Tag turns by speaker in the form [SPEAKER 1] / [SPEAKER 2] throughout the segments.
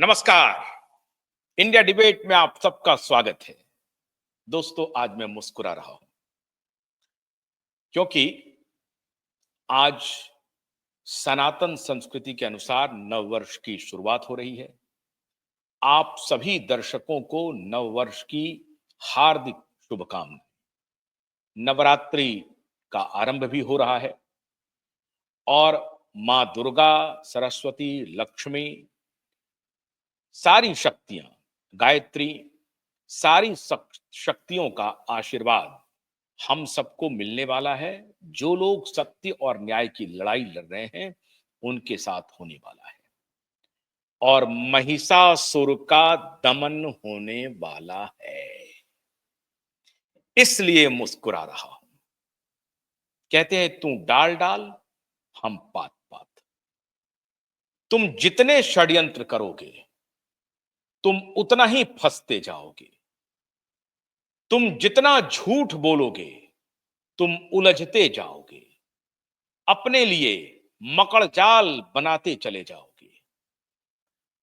[SPEAKER 1] नमस्कार। India debate में आप सबका स्वागत है। दोस्तों, आज मैं मुस्कुरा रहा हूं क्योंकि आज सनातन संस्कृति के अनुसार नववर्ष की शुरुआत हो रही है। आप सभी दर्शकों को नववर्ष की हार्दिक शुभकामनाएं। नवरात्रि का आरंभ भी हो रहा है और मां दुर्गा, सरस्वती, लक्ष्मी, सारी शक्तियां, गायत्री, सारी शक्तियों का आशीर्वाद हम सबको मिलने वाला है। जो लोग सत्य और न्याय की लड़ाई लड़ रहे हैं उनके साथ होने वाला है और महिषासुर का दमन होने वाला है। इसलिए मुस्कुरा रहा हूं। कहते हैं तू डाल डाल, हम पात पात। तुम जितने षड्यंत्र करोगे तुम उतना ही फंसते जाओगे। तुम जितना झूठ बोलोगे तुम उलझते जाओगे। अपने लिए मकड़जाल बनाते चले जाओगे।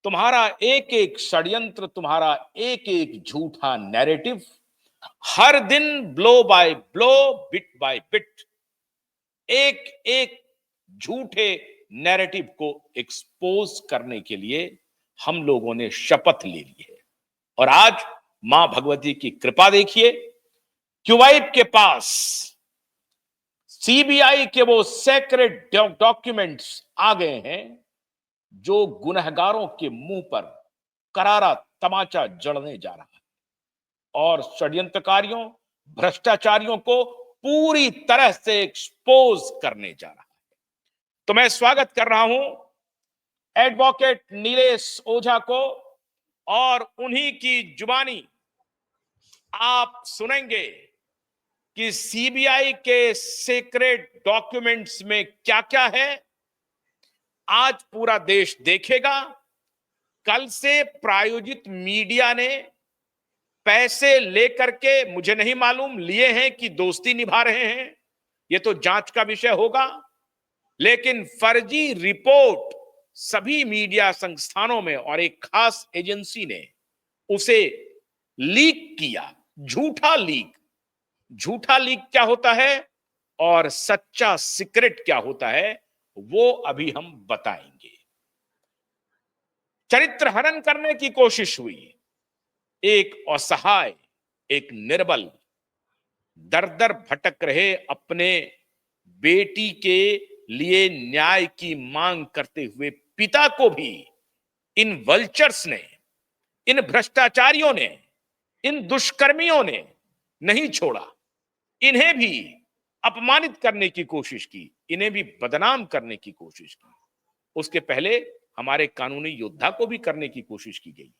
[SPEAKER 1] तुम्हारा एक एक षड्यंत्र, तुम्हारा एक एक झूठा नैरेटिव हर दिन blow by blow, bit by bit एक एक झूठे नैरेटिव को एक्सपोज करने के लिए हम लोगों ने शपथ ले ली है। और आज मां भगवती की कृपा देखिए, क्यूवाइब के पास सीबीआई के वो सेक्रेट डॉक्यूमेंट्स आ गए हैं जो गुनहगारों के मुंह पर करारा तमाचा जड़ने जा रहा है और षड्यंत्रकारियों, भ्रष्टाचारियों को पूरी तरह से एक्सपोज करने जा रहा है। तो मैं स्वागत कर रहा हूं एडवोकेट नीलेश ओझा को और उन्हीं की जुबानी आप सुनेंगे कि सीबीआई के सीक्रेट डॉक्यूमेंट्स में क्या क्या है। आज पूरा देश देखेगा। कल से प्रायोजित मीडिया ने पैसे लेकर के, मुझे नहीं मालूम लिए हैं कि दोस्ती निभा रहे हैं, यह तो जांच का विषय होगा, लेकिन फर्जी रिपोर्ट सभी मीडिया संस्थानों में और एक खास एजेंसी ने उसे लीक किया। झूठा लीक। झूठा लीक क्या होता है और सच्चा सीक्रेट क्या होता है वो अभी हम बताएंगे। चरित्र हनन करने की कोशिश हुई। एक असहाय, एक निर्बल, दर दर भटक रहे अपने बेटी के लिए न्याय की मांग करते हुए पिता को भी इन वल्चर्स ने, इन भ्रष्टाचारियों ने, इन दुष्कर्मियों ने नहीं छोड़ा। इन्हें भी अपमानित करने की कोशिश की, इन्हें भी बदनाम करने की कोशिश की। उसके पहले हमारे कानूनी योद्धा को भी करने की कोशिश की गई,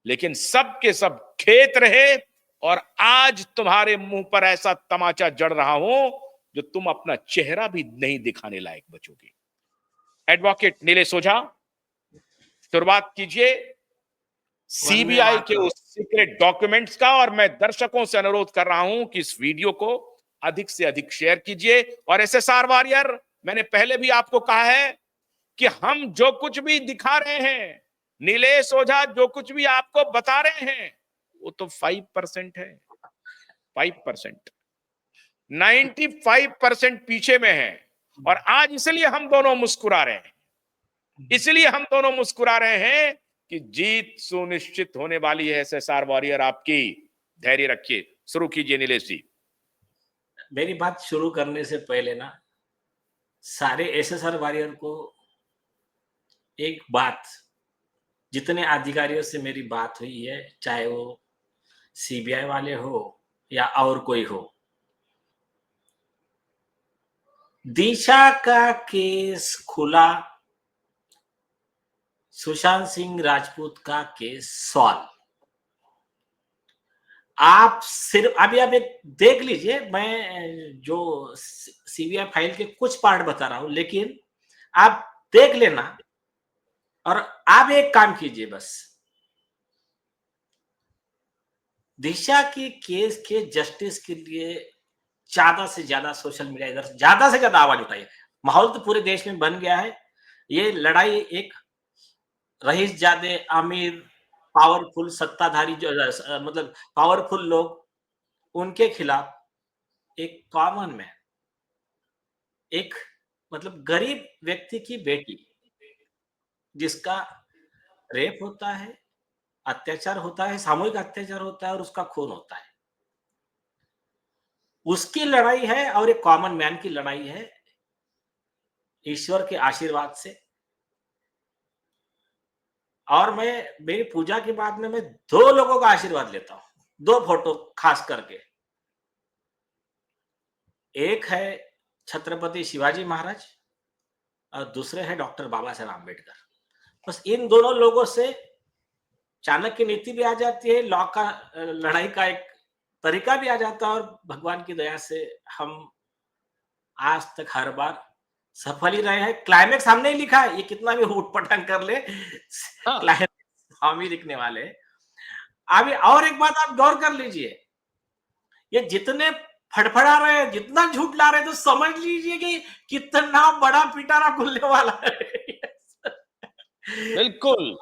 [SPEAKER 1] लेकिन सब के सब खेत रहे और आज तुम्हारे मुंह पर ऐसा तमाचा जड़ रहा हूं जो तुम अपना चेहरा भी नहीं दिखाने लायक बचोगे। एडवोकेट नीलेश ओझा, शुरुआत कीजिए सीबीआई के उस सीक्रेट डॉक्यूमेंट्स का। और मैं दर्शकों से अनुरोध कर रहा हूं कि इस वीडियो को अधिक से अधिक शेयर कीजिए। और एसएसआर वॉरियर, मैंने पहले भी आपको कहा है कि हम जो कुछ भी दिखा रहे हैं, नीलेश ओझा जो कुछ भी आपको बता रहे हैं, वो तो 5% है। 5%, 95% पीछे में है। और आज इसलिए हम दोनों मुस्कुरा रहे हैं, इसलिए हम दोनों मुस्कुरा रहे हैं कि जीत सुनिश्चित होने वाली है। एसएसआर वॉरियर आपकी, धैर्य रखिए। शुरू कीजिए नीलेश जी।
[SPEAKER 2] मेरी बात शुरू करने से पहले ना, सारे एसएसआर वॉरियर को एक बात, जितने अधिकारियों से मेरी बात हुई है, चाहे वो सीबीआई वाले हो या और कोई हो, दिशा का केस खुला, सुशांत सिंह राजपूत का केस सॉल्व। आप सिर्फ अभी आप एक देख लीजिए, मैं जो सीबीआई फाइल के कुछ पार्ट बता रहा हूं, लेकिन आप देख लेना और आप एक काम कीजिए, बस दिशा की केस के जस्टिस के लिए ज्यादा से ज्यादा सोशल मीडिया इधर ज्यादा से ज्यादा आवाज उठाइए। माहौल तो पूरे देश में बन गया है। ये लड़ाई एक रईस जादे, आमिर, पावरफुल सत्ताधारी जो मतलब पावरफुल लोग, उनके खिलाफ एक कॉमन मैन, एक मतलब गरीब व्यक्ति की बेटी, जिसका रेप होता है, अत्याचार होता है, सामूहिक अत्याचार होता है और उसका खून होता है। उसकी लड़ाई है और एक कॉमन मैन की लड़ाई है, ईश्वर के आशीर्वाद से। और मैं मेरी पूजा के बाद में मैं 2 लोगों का आशीर्वाद लेता हूँ, 2 फोटो खास करके। एक है छत्रपति शिवाजी महाराज और दूसरे है डॉक्टर बाबा साहेब आंबेडकर। बस इन दोनों लोगों से चाणक्य नीति भी आ जाती है, लॉ का लड़ाई का एक तरीका भी आ जाता है और भगवान की दया से हम आज तक हर बार सफल ही रहे हैं। क्लाइमेक्स हमने ही लिखा है, ये कितना भी ऊट-पटांग कर ले,
[SPEAKER 1] हाँ,
[SPEAKER 2] क्लाइमेक्स हम ही लिखने वाले हैं। अभी और एक बात आप गौर कर लीजिए, ये जितने फड़फड़ा रहे हैं, जितना झूठ ला रहे हैं, तो समझ लीजिए कि कितना बड़ा पिटारा खुलने वाला है।
[SPEAKER 1] बिल्कुल।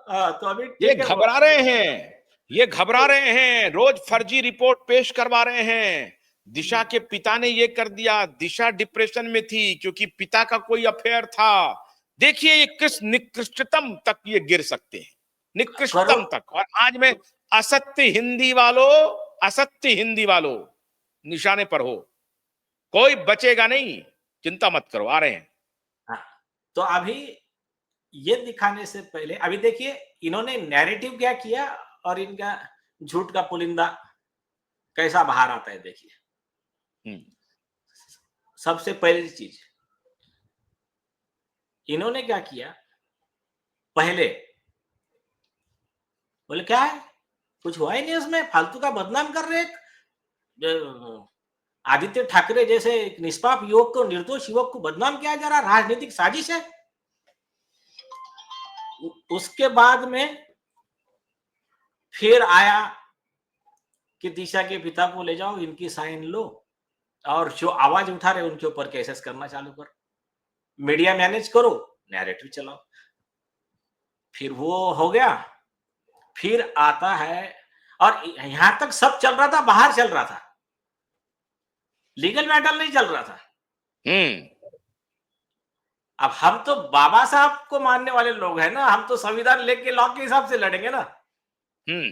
[SPEAKER 2] तो अभी
[SPEAKER 1] ये
[SPEAKER 2] ठीक है वो।
[SPEAKER 1] घबरा रहे हैं, ये घबरा रहे हैं, रोज फर्जी रिपोर्ट पेश करवा रहे हैं। दिशा के पिता ने ये कर दिया, दिशा डिप्रेशन में थी क्योंकि पिता का कोई अफेयर था। देखिए ये किस निकृष्टतम तक ये गिर सकते हैं,
[SPEAKER 2] करो
[SPEAKER 1] निकृष्टतम तक। और आज में असत्य हिंदी वालों, असत्य हिंदी वालों, निशाने पर हो, कोई बचेगा नहीं, चिंता मत करो, आ रहे हैं।
[SPEAKER 2] हाँ, तो अभी ये दिखाने से पहले अभी देखिए इन्होंने नैरेटिव क्या किया और इनका झूठ का पुलिंदा कैसा बाहर आता है, देखिए।
[SPEAKER 1] हम्म,
[SPEAKER 2] सबसे पहली चीज इन्होंने क्या किया, पहले बोले क्या है, कुछ हुआ ही नहीं, उसमें फालतू का बदनाम कर रहे हैं। आदित्य ठाकरे जैसे एक निष्पाप युवक को, निर्दोष युवक को बदनाम किया जा रहा, राजनीतिक साजिश है। उसके बाद में फिर आया कि दिशा के पिता को ले जाओ, इनकी साइन लो और जो आवाज उठा रहे उनके ऊपर केसेस करना चालू करो, मीडिया मैनेज करो, नैरेटिव चलाओ। फिर वो हो गया, फिर आता है और यहां तक सब चल रहा था, बाहर चल रहा था, लीगल मैटर नहीं चल रहा था।
[SPEAKER 1] हम्म,
[SPEAKER 2] अब हम तो बाबा साहब को मानने वाले लोग हैं ना, हम तो संविधान लेके लॉ के हिसाब से लड़ेंगे ना।
[SPEAKER 1] हम्म,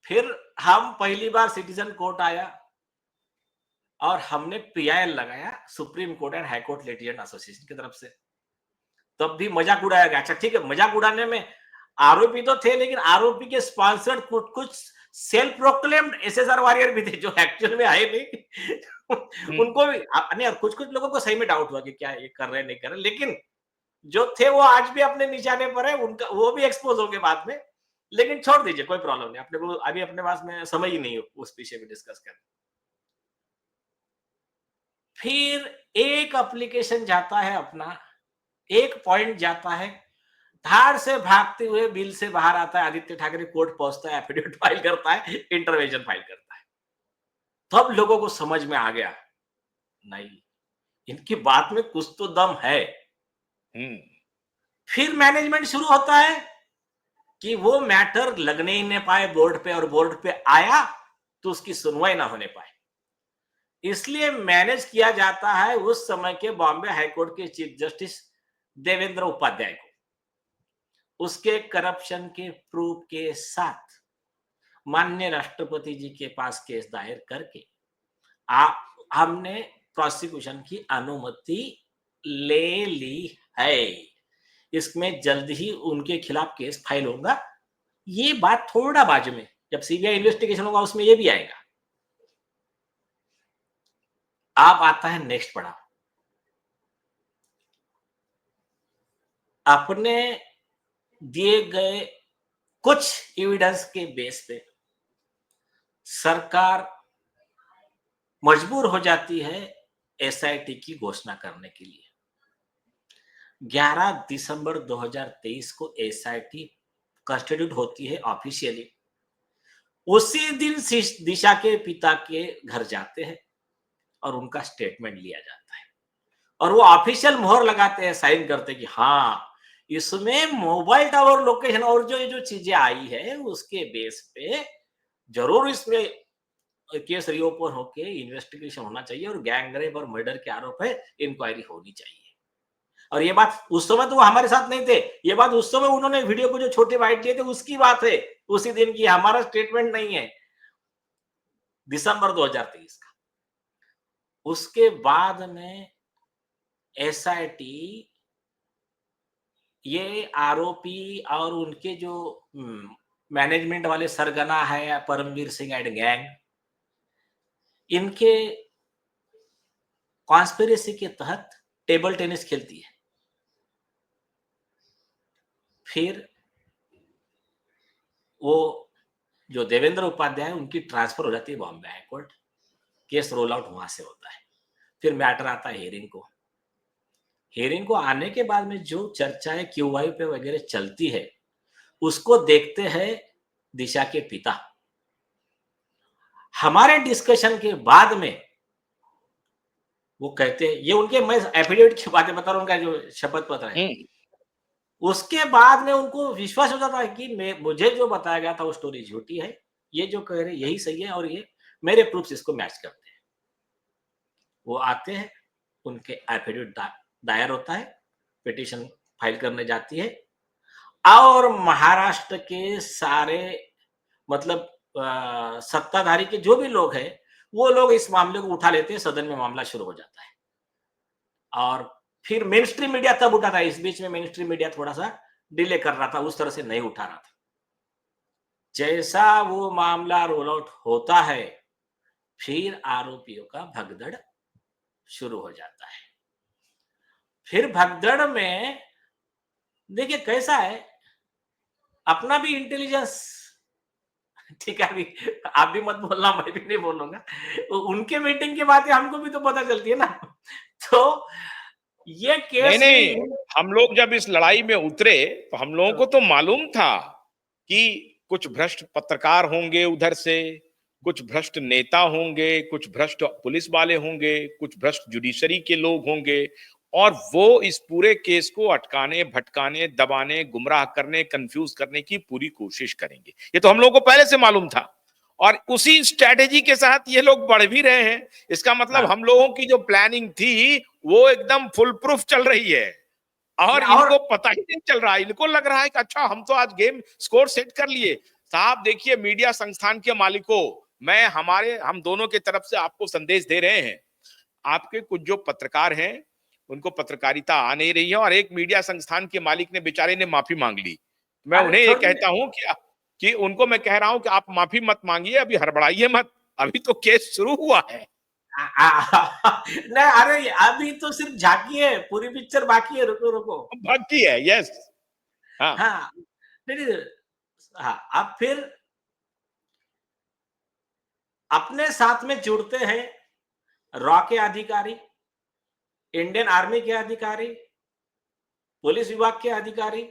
[SPEAKER 2] फिर हम पहली बार सिटीजन कोर्ट आया और हमने पीआईएल लगाया, supreme court and high court litigant association की तरफ से। तब भी मजाक उड़ाया गया। अच्छा ठीक है, मजाक उड़ाने में आरोपी तो थे, लेकिन आरोपी के स्पॉन्सर्ड कुछ सेल्फ प्रोक्लेम्ड एसएसआर वॉरियर भी थे जो एक्चुअल में आए नहीं।
[SPEAKER 1] हम्म,
[SPEAKER 2] उनको भी नहीं, और कुछ कुछ लोगों को सही में डाउट हुआ कि क्या ये कर रहे नहीं कर रहे, लेकिन जो थे वो आज भी अपने निशाने पर है, उनका वो भी एक्सपोज हो गए बाद में। लेकिन छोड़ दीजिए, कोई प्रॉब्लम नहीं, अपने को अभी अपने पास में समय ही नहीं है उस विषय में डिस्कस करने। फिर एक एप्लीकेशन जाता है अपना, एक पॉइंट जाता है, धार से भागते हुए बिल से बाहर आता है, आदित्य ठाकरे कोर्ट पहुंचता है, एफिडेविट फाइल करता है, इंटरवेंशन फाइल करता है। तब लोगों को समझ में आ गया, नहीं, इनकी बात में कुछ तो दम है।
[SPEAKER 1] हम्म,
[SPEAKER 2] फिर मैनेजमेंट शुरू होता है कि वो मैटर लगने ही नहीं पाए बोर्ड पे, और बोर्ड पे आया तो उसकी सुनवाई ना होने पाए, इसलिए मैनेज किया जाता है उस समय के बॉम्बे हाईकोर्ट के चीफ जस्टिस देवेंद्र उपाध्याय को, उसके करप्शन के प्रूफ के साथ माननीय राष्ट्रपति जी के पास केस दायर करके हमने प्रोसिक्यूशन की अनुमति ले ली है। इसमें जल्द ही उनके खिलाफ केस फाइल होगा। ये बात थोड़ा बाजू में, जब सीबीआई इन्वेस्टिगेशन होगा उसमें ये भी आएगा। अब आता है नेक्स्ट पड़ाव, अपने दिए गए कुछ एविडेंस के बेस पे सरकार मजबूर हो जाती है एसआईटी की घोषणा करने के लिए। 11 दिसंबर 2023 को एसआईटी कॉन्स्टिट्यूट होती है ऑफिशियली। उसी दिन दिशा के पिता के घर जाते हैं और उनका स्टेटमेंट लिया जाता है। और वो ऑफिशियल मोहर लगाते हैं, साइन करते हैं कि हाँ इसमें मोबाइल टावर लोकेशन और जो जो चीजें आई है उसके बेस पे जरूर इसमें केस रीओपन होके इन्वेस्टिगेशन होना चाहिए और गैंग रेप और मर्डर के आरोप है, इंक्वायरी होनी चाहिए। और ये बात उस समय तो वो हमारे साथ नहीं थे, ये बात उस समय उन्होंने वीडियो को जो छोटे बाइट किए थे उसकी बात है, उसी दिन की, हमारा स्टेटमेंट नहीं है, दिसंबर 2023 का। उसके बाद में एसआईटी ये आरोपी और उनके जो मैनेजमेंट वाले सरगना है परमवीर सिंह एंड गैंग, इनके कॉन्स्पिरेसी के तहत टेबल टेनिस खेलती है। फिर वो जो देवेंद्र उपाध्याय उनकी ट्रांसफर हो जाती है Bombay high court, case roll out वहां से होता है। फिर मैटर आता है हियरिंग को। हियरिंग को आने के बाद में जो चर्चाएं क्यूवाई पे वगैरह चलती है उसको देखते हैं दिशा के पिता। हमारे डिस्कशन के बाद में वो कहते हैं, ये उनके, मैं एफिडेविट की बातें बता रहा हूं, उनका जो शपथ पत्र है, उसके बाद में उनको विश्वास हो जाता है कि मुझे जो बताया गया था वो स्टोरी झूठी है, ये जो कह रहे यही सही है और ये मेरे प्रूफ्स इसको मैच करते हैं। वो आते हैं, उनके एफिडेविट दायर होता है, पिटीशन फाइल करने जाती है और महाराष्ट्र के सारे मतलब सत्ताधारी के जो भी लोग हैं वो लोग इस मामले को उठा लेते हैं, सदन में मामला शुरू हो जाता है। और फिर मेन स्ट्रीम मीडिया तब उठा था, इस बीच में मेन स्ट्रीम मीडिया थोड़ा सा डिले कर रहा था, उस तरह से नहीं उठा रहा था। जैसा वो मामला रोल आउट होता है फिर आरोपियों का भगदड़ शुरू हो जाता है। फिर भगदड़ में देखिए कैसा है, अपना भी इंटेलिजेंस, ठीक है, अभी आप भी मत बोलना, मैं भी नहीं बोलूंगा, उनके मीटिंग की बातें हमको भी तो पता चलती है ना। तो ये
[SPEAKER 1] नहीं
[SPEAKER 2] केस
[SPEAKER 1] नहीं,
[SPEAKER 2] में
[SPEAKER 1] हम लोग जब इस लड़ाई में उतरे तो हम लोगों को तो मालूम था कि कुछ भ्रष्ट पत्रकार होंगे उधर से, कुछ भ्रष्ट नेता होंगे, कुछ भ्रष्ट पुलिस वाले होंगे, कुछ भ्रष्ट जुडिशरी के लोग होंगे, और वो इस पूरे केस को अटकाने, भटकाने, दबाने, गुमराह करने, कंफ्यूज करने की पूरी कोशिश करेंगे। ये तो हम लोगों को पहले से मालूम था और उसी स्ट्रेटेजी के साथ ये लोग बढ़ भी रहे हैं। इसका मतलब हम लोगों की जो प्लानिंग थी वो एकदम फुल प्रूफ चल रही है और
[SPEAKER 2] और
[SPEAKER 1] इनको पता ही नहीं चल रहा है। इनको लग रहा है कि अच्छा हम तो आज गेम स्कोर सेट कर लिए। साहब देखिए, मीडिया संस्थान के मालिकों, हम दोनों के तरफ से आपको संदेश दे रहे हैं। आपके कुछ जो पत्रकार हैं उनको पत्रकारिता आ नहीं रही है और एक मीडिया संस्थान के मालिक ने बेचारे ने माफी मांग ली। मैं
[SPEAKER 2] अरे
[SPEAKER 1] उन्हें ये
[SPEAKER 2] छोड़िए,
[SPEAKER 1] कहता हूं कि उनको मैं कह रहा हूं कि आप माफी मत मांगिए, अभी हड़बड़ाइए मत, अभी तो केस शुरू हुआ है।
[SPEAKER 2] नहीं, अरे अभी तो सिर्फ झांकी है, पूरी पिक्चर बाकी है, रुको रुको।
[SPEAKER 1] बाकी है, यस। हाँ।
[SPEAKER 2] हाँ, नहीं नहीं, हाँ, अब फिर अपने साथ में जुड़ते हैं रॉ के अधिकारी, इंडियन आर्मी के अधिकारी, पुलिस विभाग के अधिकारी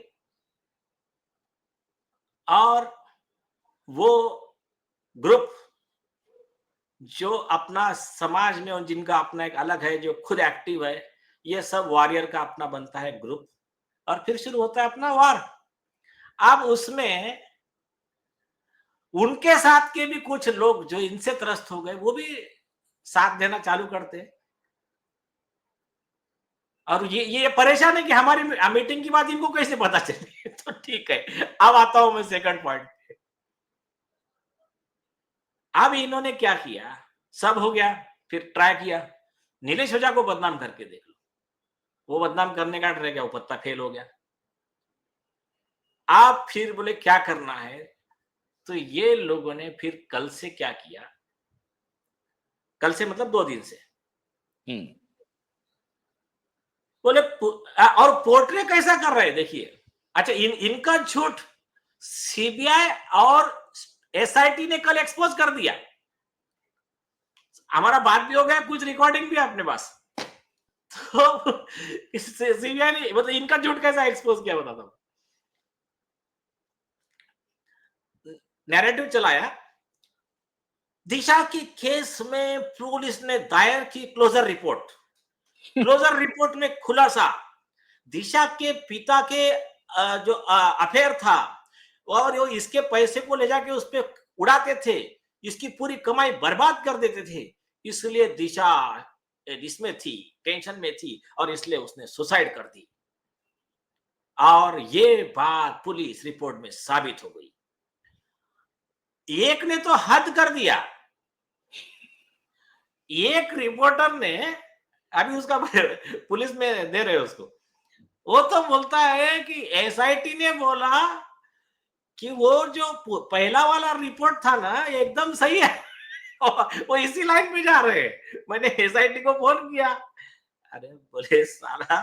[SPEAKER 2] और वो ग्रुप जो अपना समाज में और जिनका अपना एक अलग है, जो खुद एक्टिव है, ये सब वॉरियर का अपना बनता है ग्रुप और फिर शुरू होता है अपना वार। अब उसमें उनके साथ के भी कुछ लोग जो इनसे त्रस्त हो गए वो भी साथ देना चालू करते हैं और ये परेशान है कि हमारी मीटिंग की बात इनको कैसे पता चली। तो ठीक है, अब आता हूं मैं सेकंड पॉइंट। अब इन्होंने क्या किया, सब हो गया, फिर ट्राई किया नीलेश ओझा को बदनाम करके देख लो, वो बदनाम करने का रह गया, वो पत्ता फेल हो गया। आप फिर बोले क्या करना है, तो ये लोगों ने फिर कल से क्या किया, कल से मतलब 2 दिन से
[SPEAKER 1] हम्म।
[SPEAKER 2] बोले और पोर्ट्रे कैसा कर रहे हैं देखिए। अच्छा, इनका झूठ सीबीआई और एसआईटी ने कल एक्सपोज कर दिया, हमारा बात भी हो गया, कुछ रिकॉर्डिंग भी है अपने पास। तो सीबीआई ने मतलब इनका झूठ कैसा एक्सपोज किया बताता हूं। नैरेटिव चलाया, दिशा की केस में पुलिस ने दायर की क्लोजर रिपोर्ट, क्लोजर रिपोर्ट में खुलासा, दिशा के पिता के जो अफेयर था और वो इसके पैसे को ले जाके उस पे उड़ाते थे, इसकी पूरी कमाई बर्बाद कर देते थे, इसलिए दिशा इसमें थी, टेंशन में थी और इसलिए उसने सुसाइड कर दी। और ये बात पुलिस रिपोर्ट में साबित हो गई। एक ने तो हद कर दिया, एक रिपोर्टर ने, अभी उसका पुलिस में दे रहे उसको, वो तो बोलता है कि एसआईटी ने बोला कि वो जो पहला वाला रिपोर्ट था ना एकदम सही है। वो इसी लाइन में जा रहे हैं। मैंने एसआईटी को फोन किया, अरे बोले साला,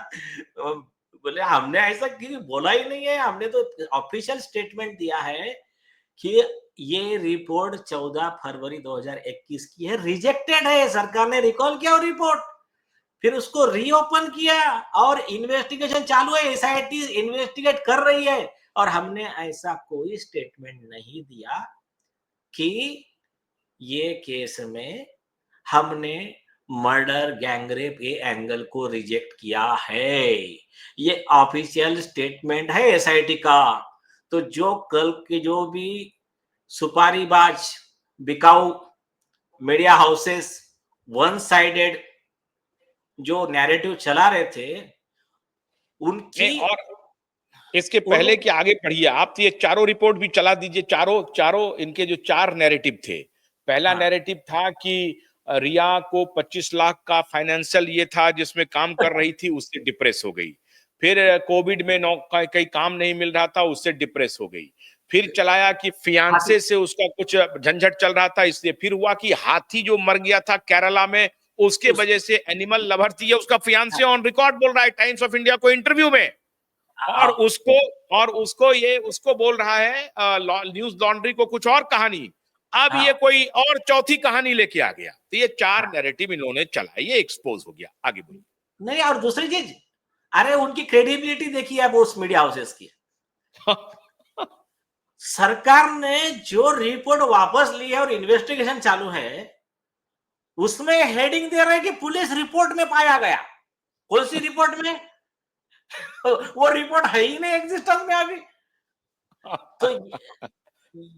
[SPEAKER 2] बोले हमने ऐसा क्यों बोला ही नहीं है, हमने तो ऑफिशियल स्टेटमेंट दिया है कि ये रिपोर्ट 14 फरवरी 2021 की है, रिजेक्टेड है, सरकार ने रिकॉल किया वो रिपोर्ट, फिर उसको रीओपन किया और इन्वेस्टिगेशन चालू है, एसआईटी इन्वेस्टिगेट कर रही है और हमने ऐसा कोई स्टेटमेंट नहीं दिया कि ये केस में हमने मर्डर गैंगरेप ये एंगल को रिजेक्ट किया है, ये ऑफिशियल स्टेटमेंट है एसआईटी का। तो जो कल के जो भी सुपारीबाज बिकाऊ मीडिया हाउसेस वन साइडेड जो नैरेटिव चला रहे थे उनकी,
[SPEAKER 1] और इसके पहले कि आगे पढ़िए आप, तो ये चारों रिपोर्ट भी चला दीजिए, चारों चारों इनके जो 4 नैरेटिव थे। पहला
[SPEAKER 2] हाँ,
[SPEAKER 1] नैरेटिव था कि रिया को 25 लाख का फाइनेंशियल ये था जिसमें काम कर रही थी, उससे डिप्रेस हो गई। फिर कोविड में कहीं काम नहीं मिल रहा था, उससे डिप्रेस हो गई। फिर चलाया कि फियांसे से उसका कुछ झंझट चल रहा था, इसलिए फिर हुआ कि हाथी जो मर गया था केरला में, उसके वजह से एनिमल लवर थी, उसका फियांसे ऑन रिकॉर्ड बोल रहा है टाइम्स ऑफ इंडिया को इंटरव्यू में। और उसको ये उसको बोल रहा है न्यूज लॉन्ड्री को कुछ और कहानी, अब ये कोई और चौथी कहानी लेके आ गया। तो ये 4 नैरेटिव इन्होंने चला, ये एक्सपोज हो गया। आगे बोलिए।
[SPEAKER 2] नहीं, और दूसरी चीज, अरे उनकी क्रेडिबिलिटी देखिए अब उस मीडिया हाउसेस की। सरकार ने जो रिपोर्ट वापस ली है और इन्वेस्टिगेशन चालू है, उसमें हेडिंग दे रहे हैं कि पुलिस रिपोर्ट में पाया गया। कौन सी रिपोर्ट में? वो रिपोर्ट है ही नहीं एग्जिस्टेंस में अभी। तो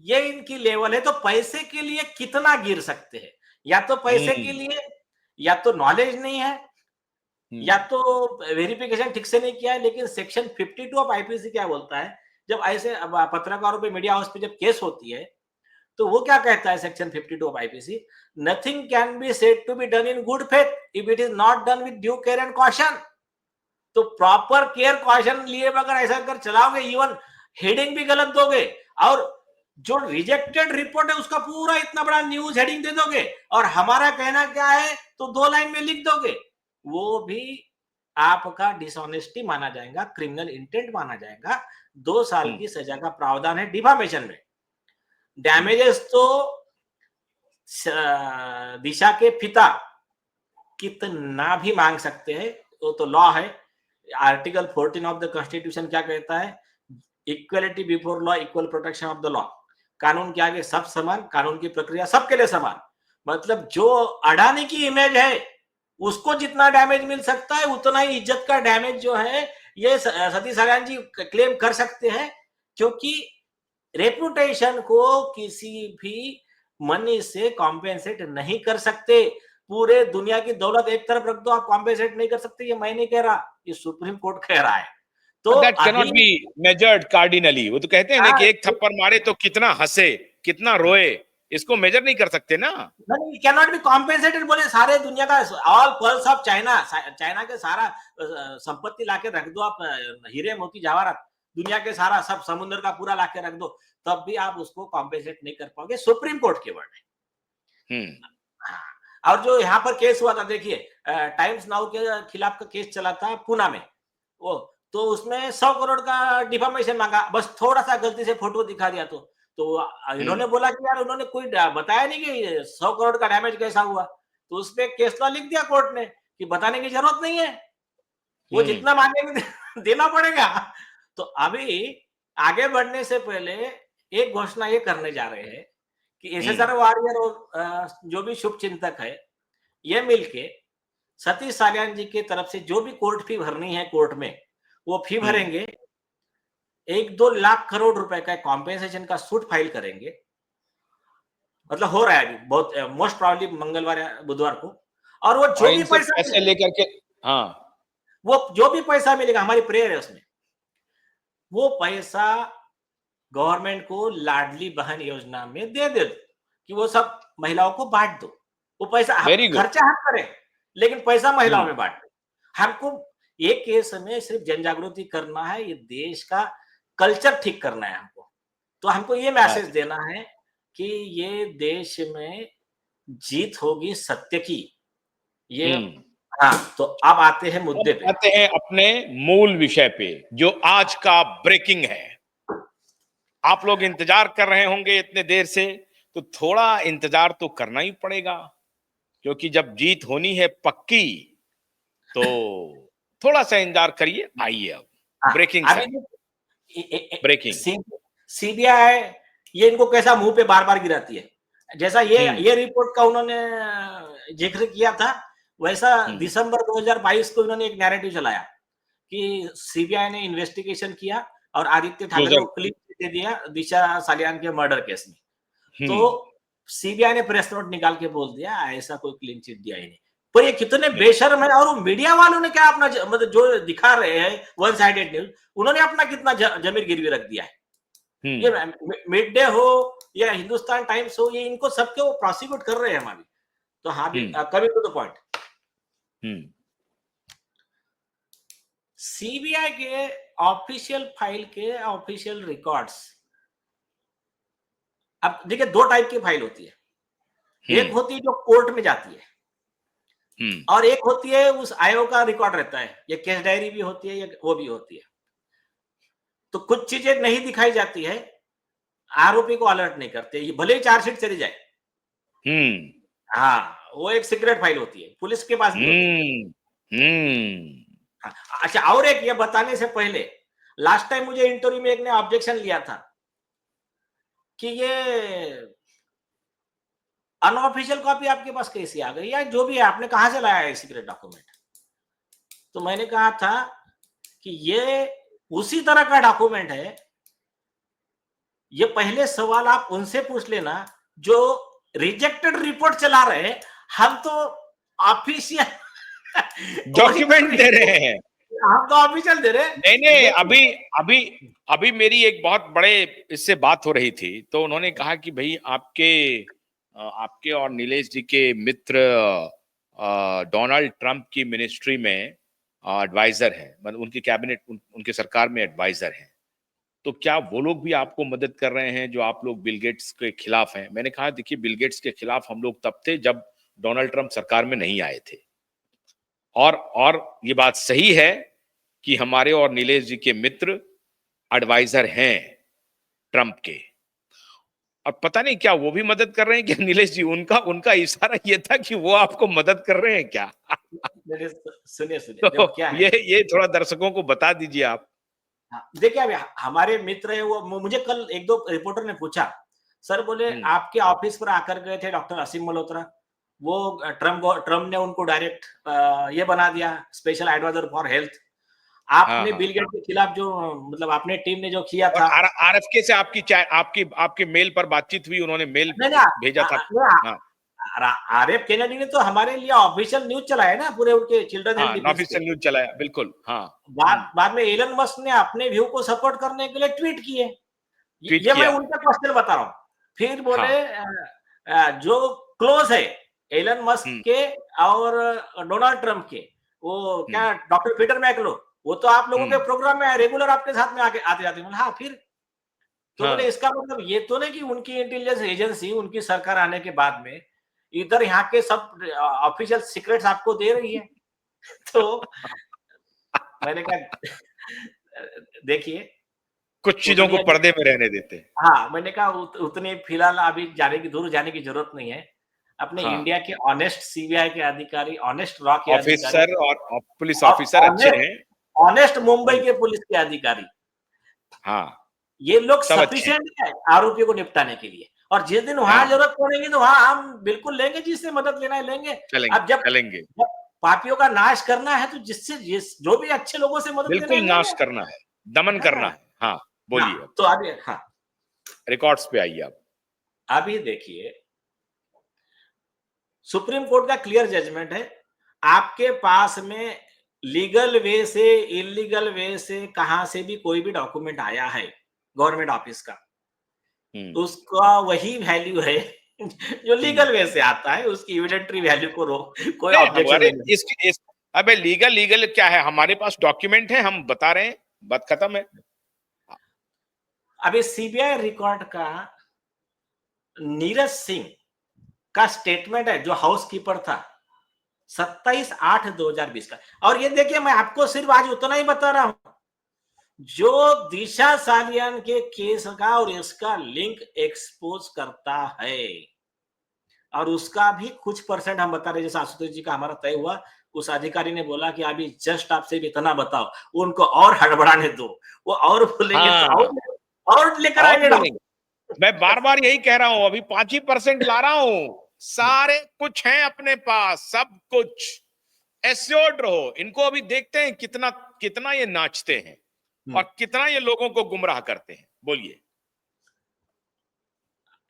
[SPEAKER 2] ये इनकी लेवल है। तो पैसे के लिए कितना गिर सकते हैं, या तो पैसे के लिए, या तो नॉलेज नहीं है, या तो वेरिफिकेशन ठीक से नहीं किया है। लेकिन सेक्शन 52 ऑफ आईपीसी क्या बोलता है, जब ऐसे पत्रकारों पे मीडिया हाउस पे जब केस होती है तो वो क्या कहता है section 52 of IPC, nothing can be said to be done in good faith if it is not done with due care and caution. तो प्रॉपर केयर कॉशन लिए अगर ऐसा कर चलाओगे, इवन हेडिंग भी गलत दोगे और जो रिजेक्टेड रिपोर्ट है उसका पूरा इतना बड़ा न्यूज हेडिंग दे दोगे और हमारा कहना क्या है तो 2 लाइन में लिख दोगे, वो भी आपका डिसऑनेस्टी माना जाएगा, क्रिमिनल इंटेंट माना जाएगा। 2 साल की सजा का प्रावधान है डिफामेशन में। डैमेजेस तो दिशा के पिता कितना भी मांग सकते हैं, वो तो लॉ है। आर्टिकल 14 ऑफ द कॉन्स्टिट्यूशन क्या कहता है, equality before law, equal protection of the law. कानून के आगे सब समान, कानून की प्रक्रिया सबके लिए समान। मतलब जो अडानी की इमेज है उसको जितना डैमेज मिल सकता है उतना ही इज्जत का डैमेज जो है ये सतीश सावंत जी क्लेम कर सकते हैं, क्योंकि रेपुटेशन को किसी भी मनी से कॉम्पेंसेट नहीं कर सकते। पूरे दुनिया की दौलत एक तरफ रख दो, आप कॉम्पेंसेट नहीं कर सकते। ये मैं नहीं कह रहा, ये सुप्रीम कोर्ट कह रहा है। तो
[SPEAKER 1] दैट कैन नॉट
[SPEAKER 2] अभी
[SPEAKER 1] बी मेजर्ड कार्डिनली। वो तो कहते हैं ना कि एक थप्पड़ मारे तो कितना हंसे, कितना रोए, इसको मेजर नहीं कर सकते ना।
[SPEAKER 2] Can not be compensated. बोले सारे दुनिया का all pearls of China, China के सारा संपत्ति लाके रख दो आप, हीरे मोती जवाहरात दुनिया के सारा सब समुद्र का पूरा लाके रख दो, तब भी आप उसको कॉम्पेंसेट नहीं कर पाओगे। सुप्रीम कोर्ट के वर्ड है। हाँ। और जो यहाँ पर केस हुआ था, देखिए टाइम्स नाउ के खिलाफ का केस चला था पुणे में, वो तो उसमें 100 करोड़ का डिफामेशन मांगा, बस थोड़ा सा गलती से फोटो दिखा दिया तो इन्होंने बोला कि यार उन्होंने कोई बताया नहीं कि 100 करोड़ का डैमेज कैसा हुआ, तो उसपे केस लॉ लिख दिया कोर्ट ने कि बताने की जरूरत नहीं है, वो जितना मांगेंगे देना पड़ेगा। तो अभी आगे बढ़ने से पहले एक घोषणा ये करने जा रहे हैं कि एसएसआर वॉरियर और जो भी शुभ चिंतक है ये मिलके सतीश सालियान जी की तरफ से जो भी कोर्ट फी भरनी है कोर्ट में, वो फी भरेंगे, 1-2 लाख करोड़ रुपए का कॉम्पेंसेशन का सूट फाइल करेंगे। मतलब हो रहा है अभी, बहुत मोस्ट प्रोबेबली मंगलवार या बुधवार को। और वो
[SPEAKER 1] और
[SPEAKER 2] जो भी
[SPEAKER 1] इनसे
[SPEAKER 2] पैसा
[SPEAKER 1] पैसे लेकर के, हाँ,
[SPEAKER 2] वो जो भी पैसा मिलेगा, हमारी प्रेयर है उसमें, वो पैसा गवर्नमेंट को लाडली बहन योजना में दे दो, कि वो सब महिलाओं को बांट दो। वो पैसा
[SPEAKER 1] वेरी गुड।
[SPEAKER 2] खर्चा हम करें, लेकिन पैसा महिलाओं
[SPEAKER 1] हम्म,
[SPEAKER 2] में बांट दो। हमको ये केस में सिर्फ जन जागृति करना है, ये देश का कल्चर ठीक करना है हमको। तो हमको ये मैसेज
[SPEAKER 1] बस।
[SPEAKER 2] देना है कि ये देश में जीत होगी सत्य की। ये
[SPEAKER 1] हम्म।
[SPEAKER 2] हाँ, तो अब आते हैं
[SPEAKER 1] अब
[SPEAKER 2] मुद्दे पे।
[SPEAKER 1] आते हैं अपने मूल विषय पे, जो आज का ब्रेकिंग है। आप लोग इंतजार कर रहे होंगे इतने देर से, तो थोड़ा इंतजार तो करना ही पड़ेगा, क्योंकि जब जीत होनी है पक्की, तो थोड़ा सा इंतजार करिए। आइए अब
[SPEAKER 2] हाँ,
[SPEAKER 1] ब्रेकिंग
[SPEAKER 2] अभी
[SPEAKER 1] सर, ब्रेकिंग।
[SPEAKER 2] सीबीआई ये इनको कैसा मुंह पे बार बार गिराती है। जैसा
[SPEAKER 1] हम्म,
[SPEAKER 2] ये रिपोर्ट का उन्होंने जिक्र किया था, वैसा
[SPEAKER 1] हम्म,
[SPEAKER 2] दिसंबर 2022 को इन्होंने एक नैरेटिव चलाया कि सीबीआई ने इन्वेस्टिगेशन किया और आदित्य ठाकरे को
[SPEAKER 1] 2000,
[SPEAKER 2] क्लीन चिट दे दिया दिशा सालियान के मर्डर केस में। तो
[SPEAKER 1] हम्म,
[SPEAKER 2] सीबीआई ने प्रेस नोट निकाल के बोल दिया ऐसा कोई क्लीन चिट दिया ही नहीं। पर ये कितने
[SPEAKER 1] नहीं,
[SPEAKER 2] बेशर्म है। और मीडिया वालों ने क्या अपना मतलब जो दिखा रहे हैं वन साइडेड न्यूज, उन्होंने अपना कितना जमीर गिरवी रख दिया है। ये
[SPEAKER 1] हम्म,
[SPEAKER 2] मिड डे हो या हिंदुस्तान टाइम्स हो, ये इनको सबके वो प्रोसिक्यूट कर रहे हैं हमारी। तो हाँ भी,
[SPEAKER 1] hmm,
[SPEAKER 2] coming to the point,
[SPEAKER 1] hmm,
[SPEAKER 2] CBI के ऑफिशियल फाइल के ऑफिशियल रिकॉर्ड्स, अब देखिए दो टाइप की फाइल होती है। एक
[SPEAKER 1] हम्म,
[SPEAKER 2] होती है जो कोर्ट में जाती है,
[SPEAKER 1] हम्म,
[SPEAKER 2] और एक होती है उस आयोग का रिकॉर्ड रहता है, ये केस डायरी भी होती है, या वो भी होती है। तो कुछ चीजें नहीं दिखाई जाती है, आरोपी को अलर्ट नहीं करते, ये भले ही चार्जशीट चली जाए।
[SPEAKER 1] हम्म,
[SPEAKER 2] हाँ, वो एक सीक्रेट फाइल होती है, पुलिस के पास भी होती है।
[SPEAKER 1] हम्म, हम्म,
[SPEAKER 2] हाँ, अच्छा, और एक ये बताने से पहले, लास्ट टाइम मुझे इंटरव्यू में एक ने ऑब्जेक्शन लिया था कि ये अनऑफिशियल कॉपी आपके पास कैसे आ गई, या जो भी है आपने कहां से लाया है सीक्रेट डॉक्यूमेंट। तो मैंने कहा था कि ये उसी तरह का डॉक्यूमेंट है, ये पहले सवाल आप उनसे पूछ लेना जो रिजेक्टेड रिपोर्ट चला रहे हैं। हम तो ऑफिशियल
[SPEAKER 1] डॉक्यूमेंट दे रहे हैं।
[SPEAKER 2] हम तो ऑफिशियल दे रहे हैं।
[SPEAKER 1] नहीं नहीं,
[SPEAKER 2] देखिए,
[SPEAKER 1] अभी अभी अभी मेरी एक बहुत बड़े इससे बात हो रही थी, तो उन्होंने कहा कि भाई आपके और नीलेश जी के मित्र डोनाल्ड ट्रंप की मिनिस्ट्री में एडवाइजर है, मतलब उनकी कैबिनेट, उनके सरकार में एडवाइजर है, तो क्या वो लोग भी आपको मदद कर रहे हैं जो आप लोग बिल गेट्स के खिलाफ हैं? मैंने कहा देखिए, बिल गेट्स के खिलाफ हम लोग तब थे जब डोनाल्ड ट्रंप सरकार में नहीं आए थे, और ये बात सही है कि हमारे और नीलेश जी के मित्र एडवाइजर हैं ट्रंप के। और पता नहीं क्या वो भी मदद कर रहे हैं क्या नीलेश जी? उनका उनका इशारा ये था कि वो आपको मदद कर रहे हैं क्या?
[SPEAKER 2] सुनिए सुनिए, देखो
[SPEAKER 1] तो
[SPEAKER 2] क्या है।
[SPEAKER 1] ये थोड़ा दर्शकों को बता दीजिए आप।
[SPEAKER 2] हाँ, देखिए अभी हमारे मित्र है वो, मुझे कल एक दो रिपोर्टर ने पूछा, सर बोले
[SPEAKER 1] हम्म,
[SPEAKER 2] आपके ऑफिस पर आकर गए थे डॉक्टर असीम मल्होत्रा, वो ट्रम्प ने उनको डायरेक्ट ये बना दिया स्पेशल एडवाइजर फॉर हेल्थ।
[SPEAKER 1] हाँ
[SPEAKER 2] आपने
[SPEAKER 1] हाँ
[SPEAKER 2] बिल गेट्स के खिलाफ जो मतलब आपने टीम ने जो किया
[SPEAKER 1] और
[SPEAKER 2] था।
[SPEAKER 1] आरएफके से आपकी आपके मेल पर बातचीत हुई, उन्होंने मेल
[SPEAKER 2] नहीं
[SPEAKER 1] भेजा था।
[SPEAKER 2] नहीं,
[SPEAKER 1] हाँ
[SPEAKER 2] आरएफ केनेडी ने तो हमारे लिए ऑफिशियल न्यूज चलाया ना पूरे उनके चिल्ड्रन हेल्थ
[SPEAKER 1] हाँ,
[SPEAKER 2] डिफेंस पे।
[SPEAKER 1] ऑफिशियल न्यूज चलाया, बिल्कुल, हाँ।
[SPEAKER 2] बाद में एलन मस्क ने अपने व्यू को सपोर्ट करने के लिए ट्वीट किए।
[SPEAKER 1] ट्वीट
[SPEAKER 2] ये मैं
[SPEAKER 1] किया।
[SPEAKER 2] उनका क्वेश्चन बता रहा हूँ। फिर बोले
[SPEAKER 1] हाँ।
[SPEAKER 2] जो क्लोज है एलन मस्क
[SPEAKER 1] हम्म,
[SPEAKER 2] के और डोनाल्ड ट्रंप के, वो
[SPEAKER 1] हम्म,
[SPEAKER 2] क्या डॉक्टर पीटर मैकलो, वो तो आप लोगों के
[SPEAKER 1] हम्म,
[SPEAKER 2] प्रोग्राम में रेगुलर आपके साथ में आके आते जाते हैं। हाँ, फिर तो बोले
[SPEAKER 1] हाँ।
[SPEAKER 2] इसका मतलब ये तो नहीं कि उनकी इंटेलिजेंस एजेंसी उनकी सरकार आने के बाद में इधर यहाँ के सब ऑफिशियल सीक्रेट्स आपको दे रही है। तो मैंने कहा देखिए,
[SPEAKER 1] कुछ चीजों को
[SPEAKER 2] उतनी अभी,
[SPEAKER 1] पर्दे में रहने देते हैं।
[SPEAKER 2] हाँ, मैंने कहा उतनी फिलहाल अभी दूर जाने की जरूरत नहीं है। अपने
[SPEAKER 1] हाँ,
[SPEAKER 2] इंडिया के ऑनेस्ट सीबीआई के अधिकारी, ऑनेस्ट रॉ के अधिकारी,
[SPEAKER 1] ऑफिसर और पुलिस
[SPEAKER 2] और
[SPEAKER 1] ऑफिसर अच्छे
[SPEAKER 2] ऑनेस्ट
[SPEAKER 1] हैं।
[SPEAKER 2] ऑनेस्ट मुंबई
[SPEAKER 1] हम्म,
[SPEAKER 2] के पुलिस के अधिकारी,
[SPEAKER 1] हाँ,
[SPEAKER 2] ये लोग
[SPEAKER 1] सब अच्छे हैं।
[SPEAKER 2] सफिशिएंट है आरोपियों को निपटाने के लिए। और जिस दिन वहां
[SPEAKER 1] हाँ,
[SPEAKER 2] जरूरत पड़ेगी तो वहां हम बिल्कुल लेंगे, जिससे मदद लेना है लेंगे।
[SPEAKER 1] चलेंगे
[SPEAKER 2] अब जब
[SPEAKER 1] चलेंगे।
[SPEAKER 2] पापियों का नाश करना है तो जो भी अच्छे लोगों से मदद
[SPEAKER 1] बिल्कुल
[SPEAKER 2] लेना
[SPEAKER 1] नाश करना है, दमन करना
[SPEAKER 2] हाँ,
[SPEAKER 1] है। हाँ,
[SPEAKER 2] हाँ,
[SPEAKER 1] बोलिए अब,
[SPEAKER 2] तो अभी हाँ,
[SPEAKER 1] रिकॉर्ड्स पे आइए आप।
[SPEAKER 2] अभी देखिए सुप्रीम कोर्ट का क्लियर जजमेंट है, आपके पास में लीगल वे से इलीगल वे से कहां से भी कोई भी डॉक्यूमेंट आया है गवर्नमेंट ऑफिस का, उसका वही वैल्यू है जो लीगल वे से आता है, उसकी एविडेंटरी वैल्यू को कोई
[SPEAKER 1] नहीं,
[SPEAKER 2] ऑब्जेक्शन
[SPEAKER 1] अरे
[SPEAKER 2] नहीं।
[SPEAKER 1] अबे लीगल लीगल क्या है, हमारे पास डॉक्यूमेंट है, हम बता रहे हैं, बात खत्म है।
[SPEAKER 2] अभी सीबीआई रिकॉर्ड का नीरज सिंह का स्टेटमेंट है जो हाउसकीपर था 27/8/2020 का। और ये देखिए मैं आपको सिर्फ आज उतना ही बता रहा हूं जो दिशा सालियान के केस का और इसका लिंक एक्सपोज करता है, और उसका भी कुछ परसेंट हम बता रहे, जैसे आशुतोष जी का हमारा तय हुआ, उस अधिकारी ने बोला कि अभी जस्ट आपसे भी इतना बताओ, वो उनको और हड़बड़ाने दो, वो और बोलेंगे तो
[SPEAKER 1] हाँ,
[SPEAKER 2] और लेकर
[SPEAKER 1] और
[SPEAKER 2] आएंगे
[SPEAKER 1] बोलेंगे। मैं बार बार यही कह रहा हूं, अभी 5% ला रहा हूं, सारे कुछ है अपने पास, सब कुछ। एश्योर्ड रहो, इनको अभी देखते हैं कितना कितना ये नाचते हैं और कितना ये लोगों को गुमराह करते हैं। बोलिए।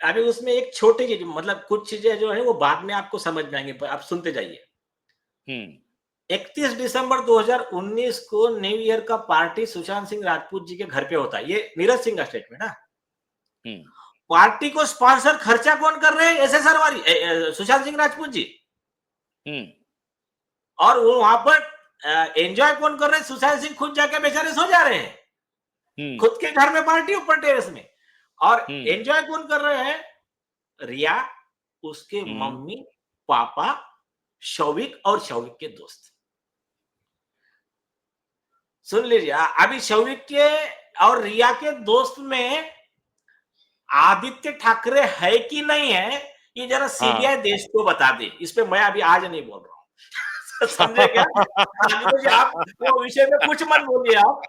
[SPEAKER 2] अभी उसमें एक छोटी चीज, मतलब कुछ चीजें जो है वो बाद में आपको समझ में आएंगे, आप सुनते जाइए। 31 दिसंबर 2019 को न्यू ईयर का पार्टी सुशांत सिंह राजपूत जी के घर पे होता है, ये नीरज सिंह का स्टेटमेंट है। पार्टी को स्पॉन्सर खर्चा कौन कर रहे हैं? एसएसआर वाली सुशांत सिंह राजपूत जी। और वो वहां पर एंजॉय कौन कर रहे हैं? सुशांत सिंह खुद जाके बेचारे सो जा रहे हैं खुद के घर में, पार्टी ऊपर टेरेस में। और एंजॉय कौन कर रहे हैं? रिया, उसके मम्मी पापा, शौविक और शौविक के दोस्त। सुन लीजिए, अभी शौविक के और रिया के दोस्त में आदित्य ठाकरे है कि नहीं है, ये जरा सीबीआई देश को बता दे। इस पे मैं अभी आज नहीं बोल रहा हूं समझे क्या? मुझे आप वो विषय में कुछ मत बोलिए आप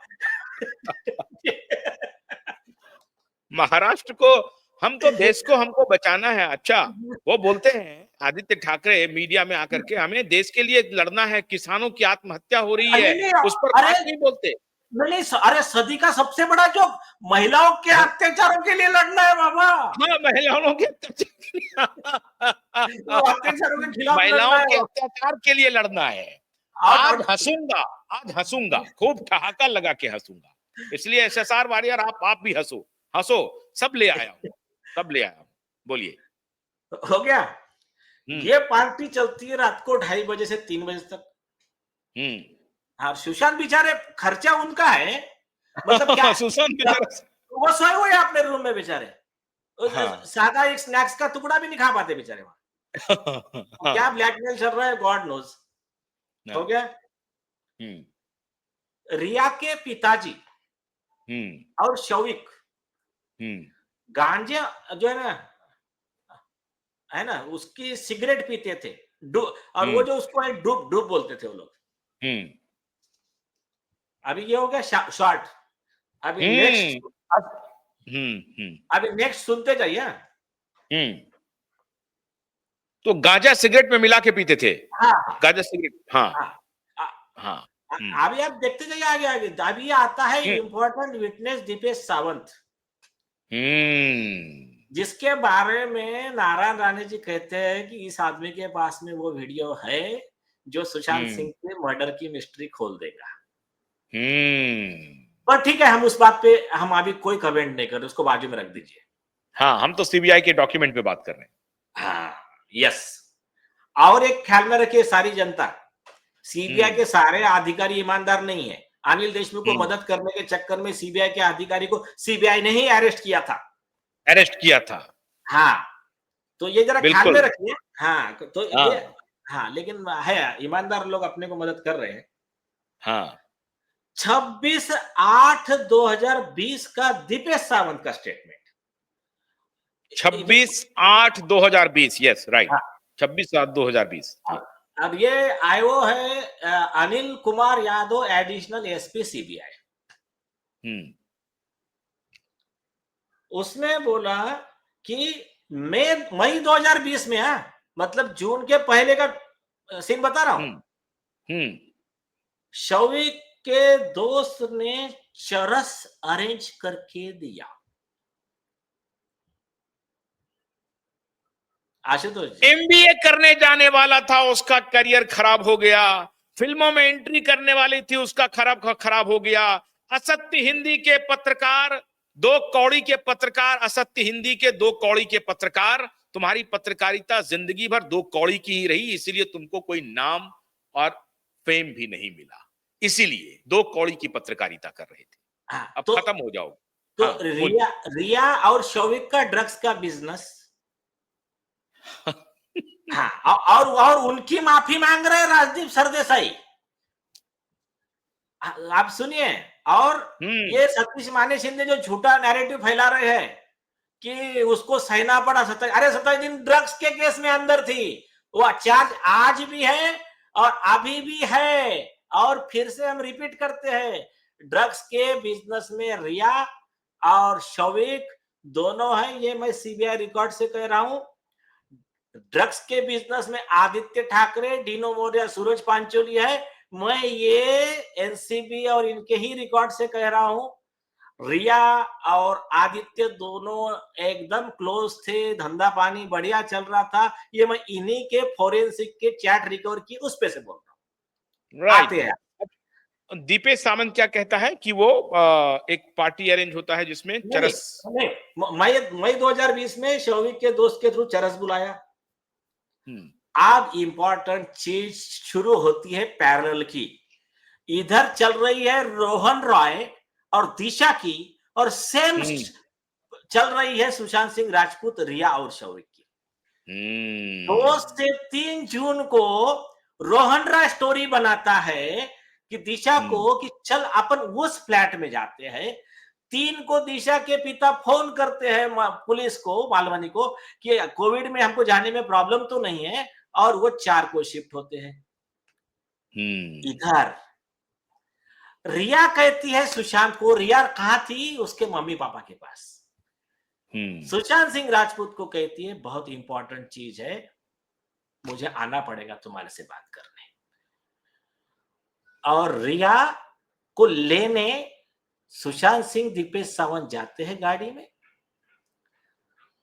[SPEAKER 1] महाराष्ट्र को, हम तो देश को, हमको बचाना है। अच्छा, वो बोलते हैं आदित्य ठाकरे मीडिया में आकर के, हमें देश के लिए लड़ना है, किसानों की आत्महत्या हो रही है, उस पर बात नहीं बोलते।
[SPEAKER 2] नहीं, अरे सदी का सबसे बड़ा जो महिलाओं के अत्याचारों के लिए लड़ना है बाबा।
[SPEAKER 1] हाँ, महिलाओं के
[SPEAKER 2] अत्याचारों के खिलाफ
[SPEAKER 1] महिलाओं के अत्याचार के लिए लड़ना है। आज हंसूंगा, आज हंसूंगा, खूब ठहाका लगा के हंसूंगा। इसलिए एसएसआर वॉरियर, आप भी हंसो, हंसो, सब ले आया हूं, सब ले आया हूं। बोलिए।
[SPEAKER 2] हो गया। ये पार्टी चलती है रात को 2:30 बजे से 3 बजे तक। हाँ, सुशांत बेचारे खर्चा उनका है, मतलब क्या
[SPEAKER 1] सुशांत बेचारे
[SPEAKER 2] वो सोए हुए अपने रूम में बेचारे। सादा एक स्नैक्स का टुकड़ा भी नहीं खा पाते बेचारे वहां। क्या ब्लैकमेल चल रहा है गॉड नोज। हो गया। रिया के पिताजी और शौविक गांजे जो है ना उसकी सिगरेट पीते थे, और वो जो उसको है डूब डूब बोलते थे वो लोग। अभी ये हो गया शॉर्ट। अभी नेक्स्ट अभी नेक्स्ट सुनते जाइए।
[SPEAKER 1] तो गांजा सिगरेट में मिला के पीते थे।
[SPEAKER 2] हाँ,
[SPEAKER 1] गांजा सिगरेट। हाँ,
[SPEAKER 2] हाँ। अभी आप देखते जाइए आगे आगे। अभी आता है इंपॉर्टेंट विटनेस दीपेश सावंत, जिसके बारे में नारायण राणे जी कहते हैं कि इस आदमी के पास में वो वीडियो है जो सुशांत सिंह के मर्डर की मिस्ट्री खोल देगा। पर ठीक है, हम उस बात पे हम अभी कोई कमेंट नहीं कर रहे, उसको बाजू में रख दीजिए।
[SPEAKER 1] हाँ, हम तो सीबीआई के डॉक्यूमेंट पे बात कर रहे हैं।
[SPEAKER 2] हाँ, यस। और एक ख्याल में रखिए सारी जनता, सीबीआई के सारे अधिकारी ईमानदार नहीं है। अनिल देशमुख को मदद करने के चक्कर में सीबीआई के अधिकारी को सीबीआई ने ही अरेस्ट किया था। हाँ, तो ये जरा ख्याल में रखिए। हाँ, तो ये हाँ, लेकिन है ईमानदार लोग अपने को मदद कर रहे हैं।
[SPEAKER 1] हाँ,
[SPEAKER 2] 26/8/2020 का दीपेश सावंत का स्टेटमेंट।
[SPEAKER 1] 26/8/2020, yes right, 26/8/2020।
[SPEAKER 2] अब ये आईओ है Anil Kumar Yadav, additional SP CBI. उसने बोला कि मई 2020 में, मतलब जून के पहले का सीन बता रहा हूं,
[SPEAKER 1] हम्म।
[SPEAKER 2] शौविक के दोस्त ने चरस अरेंज करके दिया। आशुतोष जी,
[SPEAKER 1] एमबीए करने जाने वाला था, उसका करियर खराब हो गया। फिल्मों में एंट्री करने वाली थी, उसका खराब खराब हो गया। असत्य हिंदी के पत्रकार, दो कौड़ी के पत्रकार, असत्य हिंदी के दो कौड़ी के पत्रकार। तुम्हारी पत्रकारिता जिंदगी भर दो कौड़ी की ही रही, इसीलिए तुमको कोई नाम और फेम भी नहीं मिला। इसीलिए दो कौड़ी की पत्रकारिता कर रहे थे।
[SPEAKER 2] हाँ,
[SPEAKER 1] अब खत्म हो जाओ।
[SPEAKER 2] तो
[SPEAKER 1] हाँ बोलिए।
[SPEAKER 2] रिया और शौविक का ड्रग्स का बिजनेस। हाँ, और उनकी माफी मांग रहे हैं राजदीप सरदेसाई। आप सुनिए। और
[SPEAKER 1] हम्म।
[SPEAKER 2] ये सतीश माने शिंदे जो झूठा नैरेटिव फैला रहे हैं कि उसको सहना पड़ा 27, अरे 27 दिन ड्रग्स के केस में अंदर थी। वो चार्ज आज भी है और अभी भी है। और फिर से हम रिपीट करते हैं, ड्रग्स के बिजनेस में रिया और शौविक दोनों हैं। ये मैं सीबीआई रिकॉर्ड से कह रहा हूं। ड्रग्स के बिजनेस में आदित्य ठाकरे, डीनो मोरिया, सूरज पांचोली है। मैं ये एनसीबी और इनके ही रिकॉर्ड से कह रहा हूं। रिया और आदित्य दोनों एकदम क्लोज थे, धंधा पानी बढ़िया चल रहा था। ये मैं इन्हीं के फोरेंसिक के चैट रिकवर की उस पे से बोल रहा हूं। आते हैं।
[SPEAKER 1] राइट। दीपेश सावंत क्या कहता है कि वो एक पार्टी अरेंज होता है जिसमें
[SPEAKER 2] नहीं,
[SPEAKER 1] चरस।
[SPEAKER 2] नहीं, मई 2020 में शौविक के दोस्त के थ्रू चरस बुलाया।
[SPEAKER 1] हम्म।
[SPEAKER 2] अब इंपॉर्टेंट चीज शुरू होती है पैरेलल की। इधर चल रही है रोहन रॉय और दिशा की, और सेम
[SPEAKER 1] हम्म।
[SPEAKER 2] चल रही है सुशांत सिंह राजपूत, रिया और शौविक की। 2
[SPEAKER 1] हम्म।
[SPEAKER 2] से 3 जून को रोहन रॉय स्टोरी बनाता है कि दिशा
[SPEAKER 1] हम्म।
[SPEAKER 2] को कि चल अपन उस फ्लैट में जाते हैं। 3 को दिशा के पिता फोन करते हैं पुलिस को, मालवनी को, कि कोविड में हमको जाने में प्रॉब्लम तो नहीं है। और वो 4 को शिफ्ट होते हैं।
[SPEAKER 1] हम्म।
[SPEAKER 2] इधर रिया कहती है सुशांत को, रिया कहां थी? उसके मम्मी पापा के पास।
[SPEAKER 1] हम्म।
[SPEAKER 2] सुशांत सिंह राजपूत को कहती है बहुत इंपॉर्टेंट चीज है, मुझे आना पड़ेगा तुम्हारे से बात करने। और रिया को लेने सुशांत सिंह दीपेश सावंत जाते हैं गाड़ी में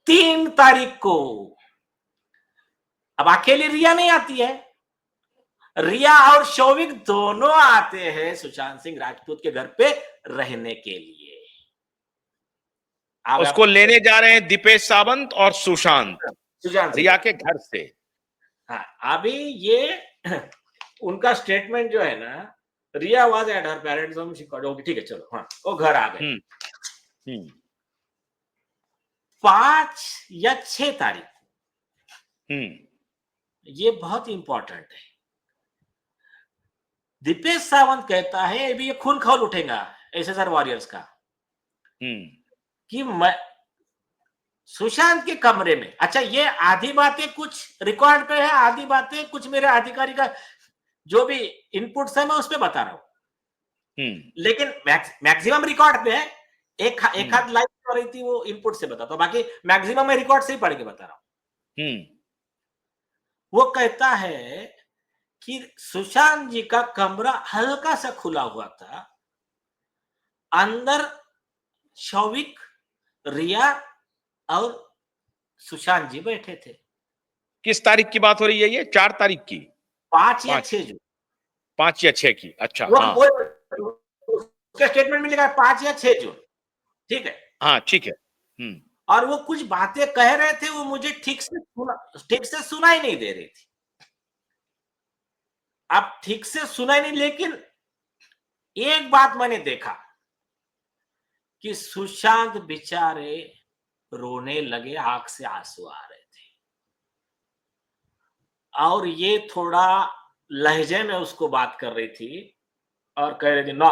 [SPEAKER 2] 3 तारीख को। अब अकेली रिया नहीं आती है, रिया और शौविक दोनों आते हैं सुशांत सिंह राजपूत के घर पे रहने के लिए। अब
[SPEAKER 1] उसको लेने जा रहे हैं दीपेश सावंत और सुशांत,
[SPEAKER 2] सुशांत सिंह
[SPEAKER 1] रिया के
[SPEAKER 2] राजपूत।
[SPEAKER 1] घर से।
[SPEAKER 2] हाँ, अभी ये उनका स्टेटमेंट जो है ना, Rhea was at her parents home, ठीक है चलो, हाँ वो घर आ गए।
[SPEAKER 1] हम्म। हम्म।
[SPEAKER 2] 5 या 6 तारीख,
[SPEAKER 1] हम्म।
[SPEAKER 2] ये बहुत इंपॉर्टेंट है। दीपेश सावंत कहता है, अभी ये खून खौल उठेगा एसएसआर वॉरियर्स का,
[SPEAKER 1] हम्म।
[SPEAKER 2] कि मैं सुशांत के कमरे में, अच्छा ये आधी बातें कुछ रिकॉर्ड पे है, आधी बातें कुछ मेरे अधिकारी का जो भी इनपुट्स है मैं उस पर बता रहा हूं।
[SPEAKER 1] हम्म।
[SPEAKER 2] लेकिन मैक्सिमम रिकॉर्ड पे है। एक
[SPEAKER 1] हम्म।
[SPEAKER 2] हाथ लाइव हो रही थी, वो इनपुट से बताता हूं, बाकी मैक्सिमम मैं रिकॉर्ड से ही पढ़ के बता रहा हूं।
[SPEAKER 1] हम्म।
[SPEAKER 2] वो कहता है कि सुशांत जी का कमरा हल्का सा खुला हुआ था, अंदर शौविक, रिया और सुशांत जी बैठे थे।
[SPEAKER 1] किस तारीख की बात हो रही है ये? 4 तारीख की?
[SPEAKER 2] 5 या 6
[SPEAKER 1] 5?
[SPEAKER 2] जून।
[SPEAKER 1] 5 या 6 की, अच्छा
[SPEAKER 2] वो
[SPEAKER 1] हाँ।
[SPEAKER 2] वो उसका स्टेटमेंट में लिखा है 5 या 6 जून। ठीक है।
[SPEAKER 1] हाँ ठीक है। हम्म।
[SPEAKER 2] और वो कुछ बातें कह रहे थे, वो मुझे ठीक से सुनाई नहीं दे रही थी। अब ठीक से सुनाई नहीं, लेकिन एक बात मैंने देखा कि सुशांत बेचारे रोने लगे, आंख से आंसू आ रहे थे। और ये थोड़ा लहजे में उसको बात कर रही थी और कह रही थी no,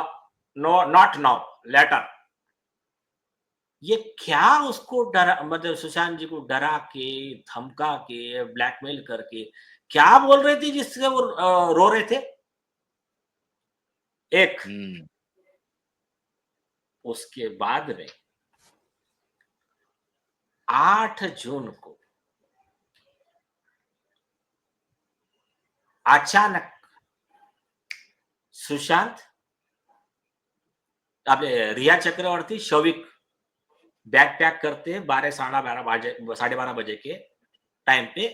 [SPEAKER 2] no not now, later. ये क्या उसको डरा, मतलब सुशांत जी को डरा के, धमका के, ब्लैकमेल करके क्या बोल रही थी जिससे वो रो रहे थे? एक,
[SPEAKER 1] हम्म।
[SPEAKER 2] उसके बाद में 8 जून को अचानक सुशांत, आपने रिया चक्रवर्ती, शौविक बैग पैक करते 12 साढ़े 12 के टाइम पे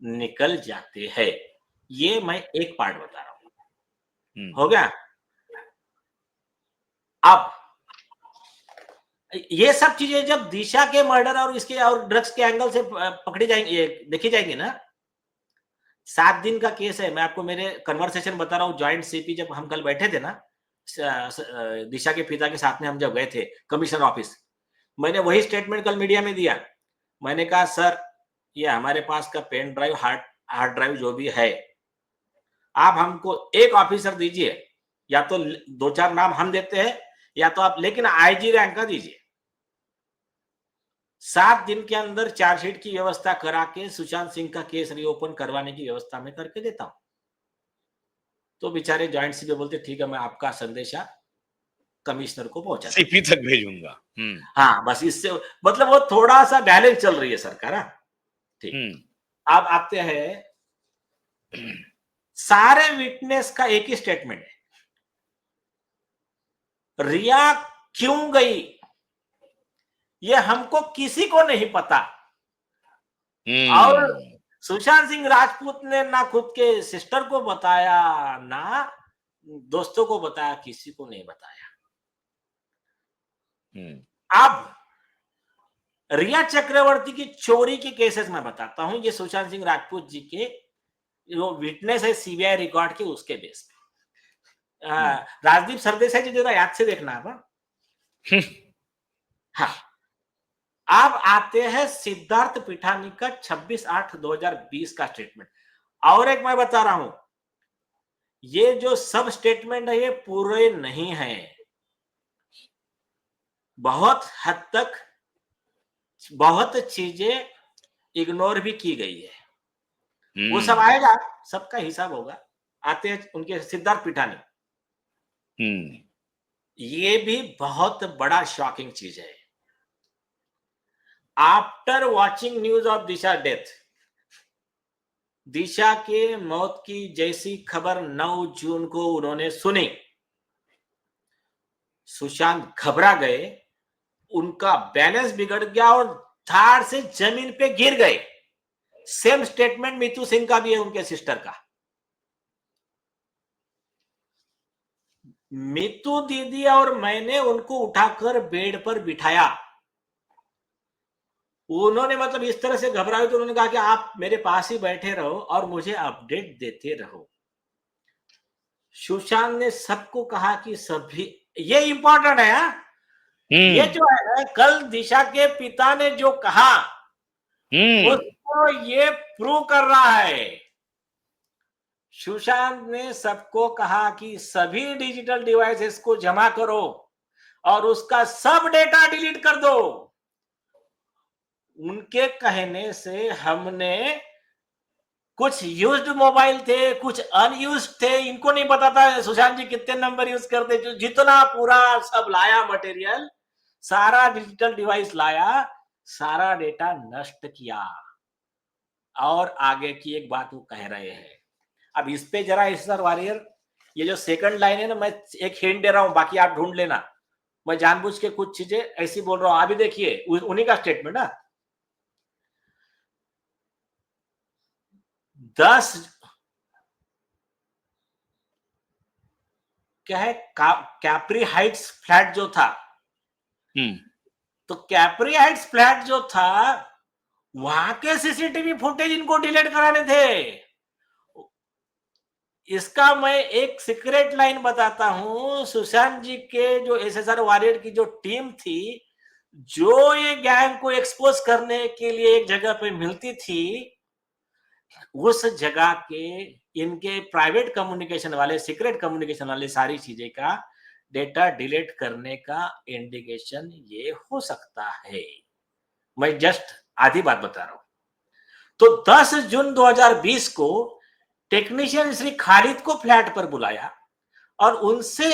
[SPEAKER 2] निकल जाते हैं। ये मैं एक पार्ट बता रहा हूं, हो गया। अब ये सब चीजें जब दिशा के मर्डर और इसके और ड्रग्स के एंगल से पकड़ी जाएंगी, देखी जाएंगी ना। 7 दिन का केस है। मैं आपको मेरे कन्वर्सेशन बता रहा हूँ, ज्वाइंट सीपी जब हम कल बैठे थे ना, दिशा के पिता के साथ में हम जब गए थे कमिश्नर ऑफिस, मैंने वही स्टेटमेंट कल मीडिया में दिया। मैंने कहा सर, ये हमारे पास का पेन ड्राइव, हार्ड ड्राइव जो भी है, आप हमको एक ऑफिसर दीजिए, या तो 2-4 नाम हम देते हैं, या तो आप, लेकिन आईजी रैंक का दीजिए। 7 दिन के अंदर चार्जशीट की व्यवस्था करा के सुशांत सिंह का केस रीओपन करवाने की व्यवस्था मैं करके देता हूं। तो बेचारे ज्वाइंट सीपी बोलते ठीक है, मैं आपका संदेशा कमिश्नर को पहुंचा
[SPEAKER 1] सीपी तक भेजूंगा।
[SPEAKER 2] हाँ, बस इससे मतलब वो थोड़ा सा बैलेंस चल रही है सरकार। ठीक, अब आते हैं, सारे विटनेस का एक ही स्टेटमेंट है, रिया क्यों गई ये हमको किसी को नहीं पता। और सुशांत सिंह राजपूत ने ना खुद के सिस्टर को बताया, ना दोस्तों को बताया, किसी को नहीं बताया। अब रिया चक्रवर्ती की चोरी के केसेस में बताता हूं, ये सुशांत सिंह राजपूत जी के जो विटनेस है सीबीआई रिकॉर्ड के, उसके बेस पे। राजदीप सरदेसाई जी जरा याद से देखना आप। हाँ, अब आते हैं सिद्धार्थ पिठानी का 26/8/2020 का स्टेटमेंट। और एक मैं बता रहा हूं, ये जो सब स्टेटमेंट है ये पूरे नहीं है, बहुत हद तक बहुत चीजें इग्नोर भी की गई है। वो सब आएगा, सबका हिसाब होगा। आते हैं उनके सिद्धार्थ पिठानी, ये भी बहुत बड़ा शॉकिंग चीज है। After watching news of Disha death, Disha के मौत की जैसी खबर 9 जून को उन्होंने सुनी, सुशांत घबरा गए, उनका बैलेंस बिगड़ गया और धाड़ से जमीन पे गिर गए। सेम स्टेटमेंट मीतू सिंह का भी है, उनके सिस्टर का। मीतू दीदी और मैंने उनको उठाकर बेड पर बिठाया। उन्होंने मतलब इस तरह से घबराए तो उन्होंने कहा कि आप मेरे पास ही बैठे रहो और मुझे अपडेट देते रहो। सुशांत ने सबको कहा कि सभी, ये इंपॉर्टेंट है, ये जो है कल दिशा के पिता ने जो कहा उसको ये प्रूव कर रहा है। सुशांत ने सबको कहा कि सभी डिजिटल डिवाइसेस को जमा करो और उसका सब डेटा डिलीट कर दो। उनके कहने से हमने कुछ यूज्ड मोबाइल थे, कुछ अनयूज्ड थे, इनको नहीं पता था सुशांत जी कितने नंबर यूज करते, जो जितना पूरा सब लाया मटेरियल, सारा डिजिटल डिवाइस लाया, सारा डेटा नष्ट किया। और आगे की एक बात वो कह रहे हैं, अब इस पे जरा सर वॉरियर, ये जो सेकंड लाइन है ना, मैं एक हिंट दे रहा हूं, बाकी आप ढूंढ लेना। मैं जानबूझ के कुछ चीजें ऐसी बोल रहा हूं, अभी देखिए उन्हीं का स्टेटमेंट है। 10 क्या है, कैप्री हाइट्स फ्लैट जो था, तो कैप्री हाइट्स फ्लैट जो था, वहां के सीसीटीवी फुटेज इनको डिलीट कराने थे। इसका मैं एक सीक्रेट लाइन बताता हूं, सुशांत जी के जो एसएसआर वॉरियर की जो टीम थी, जो ये गैंग को एक्सपोज करने के लिए एक जगह पे मिलती थी, उस जगह के इनके प्राइवेट कम्युनिकेशन वाले, सीक्रेट कम्युनिकेशन वाले सारी चीजें का डेटा डिलीट करने का इंडिकेशन ये हो सकता है। मैं जस्ट आधी बात बता रहा हूं। तो 10 जून 2020 को टेक्नीशियन श्री खालिद को फ्लैट पर बुलाया और उनसे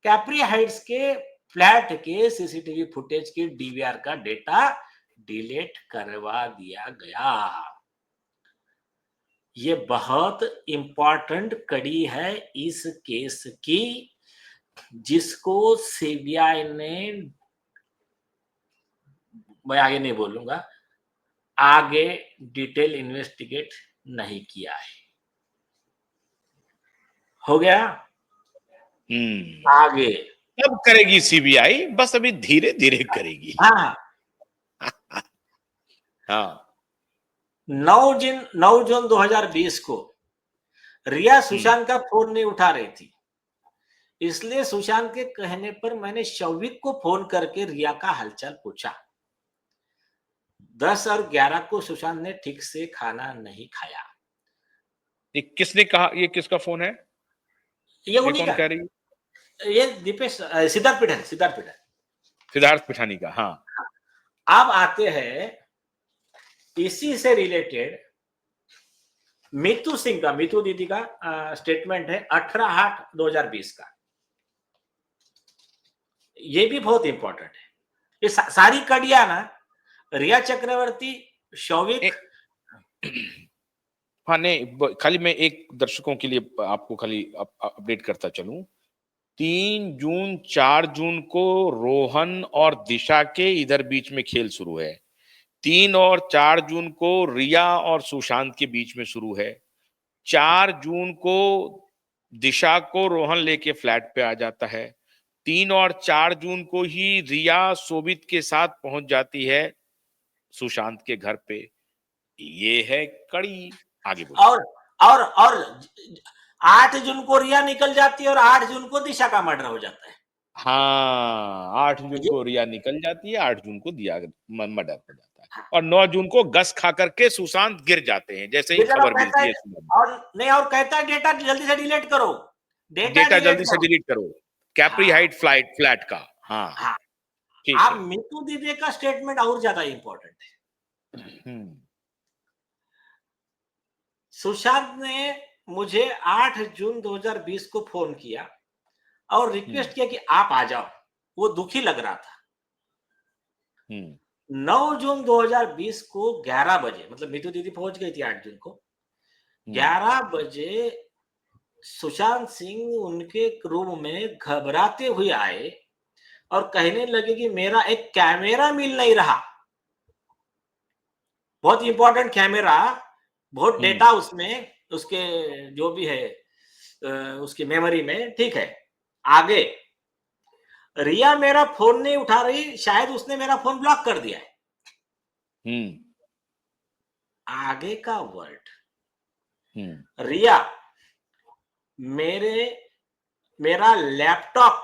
[SPEAKER 2] कैप्री हाइट्स के फ्लैट के सीसीटीवी फुटेज के डीवीआर का डेटा डिलीट करवा दिया गया। ये बहुत इंपॉर्टेंट कड़ी है इस केस की, जिसको सीबीआई ने, मैं आगे नहीं बोलूंगा, आगे डिटेल इन्वेस्टिगेट नहीं किया है। हो गया आगे।
[SPEAKER 1] अब करेगी सीबीआई, बस अभी धीरे धीरे करेगी।
[SPEAKER 2] हाँ,
[SPEAKER 1] हाँ
[SPEAKER 2] 9 जून 2020 को रिया सुशांत का फोन नहीं उठा रही थी, इसलिए सुशांत के कहने पर मैंने शौविक को फोन करके रिया का हालचाल पूछा। 10 और 11 को सुशांत ने ठीक से खाना नहीं खाया।
[SPEAKER 1] ये किसने कहा? ये किसका फोन है?
[SPEAKER 2] ये
[SPEAKER 1] ये
[SPEAKER 2] उन्हीं
[SPEAKER 1] कौन
[SPEAKER 2] का,
[SPEAKER 1] कह रही है?
[SPEAKER 2] ये दीपेश सिद्धार्थ पिठानी, सिद्धार्थ पिठानी।
[SPEAKER 1] सिद्धार्थ पिठानी का। हाँ
[SPEAKER 2] अब आते हैं इसी से रिलेटेड मीतू सिंह का, मीतू दीदी का स्टेटमेंट है 18/8/2020 का। ये भी बहुत इंपॉर्टेंट है। ये सारी कड़ियां ना, रिया चक्रवर्ती, शौविक।
[SPEAKER 1] हाँ नहीं, खाली मैं एक दर्शकों के लिए आपको खाली अपडेट करता चलूं। 3 जून 4 जून को रोहन और दिशा के इधर बीच में खेल शुरू है। 3 और 4 जून को रिया और सुशांत के बीच में शुरू है। 4 जून को दिशा को रोहन लेके फ्लैट पे आ जाता है। 3 और 4 जून को ही रिया शोभित के साथ पहुंच जाती है सुशांत के घर पे। ये है कड़ी। आगे बोलिए।
[SPEAKER 2] और 8 जून को रिया निकल जाती है और 8 जून को दिशा का मर्डर हो जाता है।
[SPEAKER 1] हाँ 8 जून
[SPEAKER 2] ये
[SPEAKER 1] को रिया निकल जाती है, 8 जून को दिया मर्डर हो जाता है, और 9 जून को गस खा करके सुशांत गिर जाते हैं जैसे ही
[SPEAKER 2] ये जरा
[SPEAKER 1] खबर
[SPEAKER 2] कहता
[SPEAKER 1] मिलती
[SPEAKER 2] है,
[SPEAKER 1] है सुबह।
[SPEAKER 2] और नहीं, और कहता है डेटा जल्दी से डिलीट करो, डेटा
[SPEAKER 1] डेटा
[SPEAKER 2] डिलीट
[SPEAKER 1] जल्दी से
[SPEAKER 2] करो।
[SPEAKER 1] डिलीट करो, कैप्री
[SPEAKER 2] हाँ,
[SPEAKER 1] हाइट फ्लैट का। हाँ
[SPEAKER 2] हाँ।
[SPEAKER 1] ठीक
[SPEAKER 2] अब
[SPEAKER 1] है।
[SPEAKER 2] मीतू दीदी का स्टेटमेंट और ज्यादा इंपॉर्टेंट है।
[SPEAKER 1] हम्म
[SPEAKER 2] सुशांत ने मुझे 8 जून 2020 को फोन किया और रिक्वेस्ट किया कि आप आ जाओ, वो दुखी लग रहा था।
[SPEAKER 1] हम्म
[SPEAKER 2] 9 जून 2020 को 11 बजे, मतलब मीतू दीदी पहुंच गई थी 8 जून को, 11 बजे सुशांत सिंह उनके रूम में घबराते हुए आए और कहने लगे कि मेरा एक कैमरा मिल नहीं रहा, बहुत इंपॉर्टेंट कैमरा, बहुत डेटा उसमें, उसके जो भी है उसकी मेमोरी में, ठीक है। आगे, रिया मेरा फोन नहीं उठा रही, शायद उसने मेरा फोन ब्लॉक कर दिया है। आगे का वर्ड, रिया मेरा लैपटॉप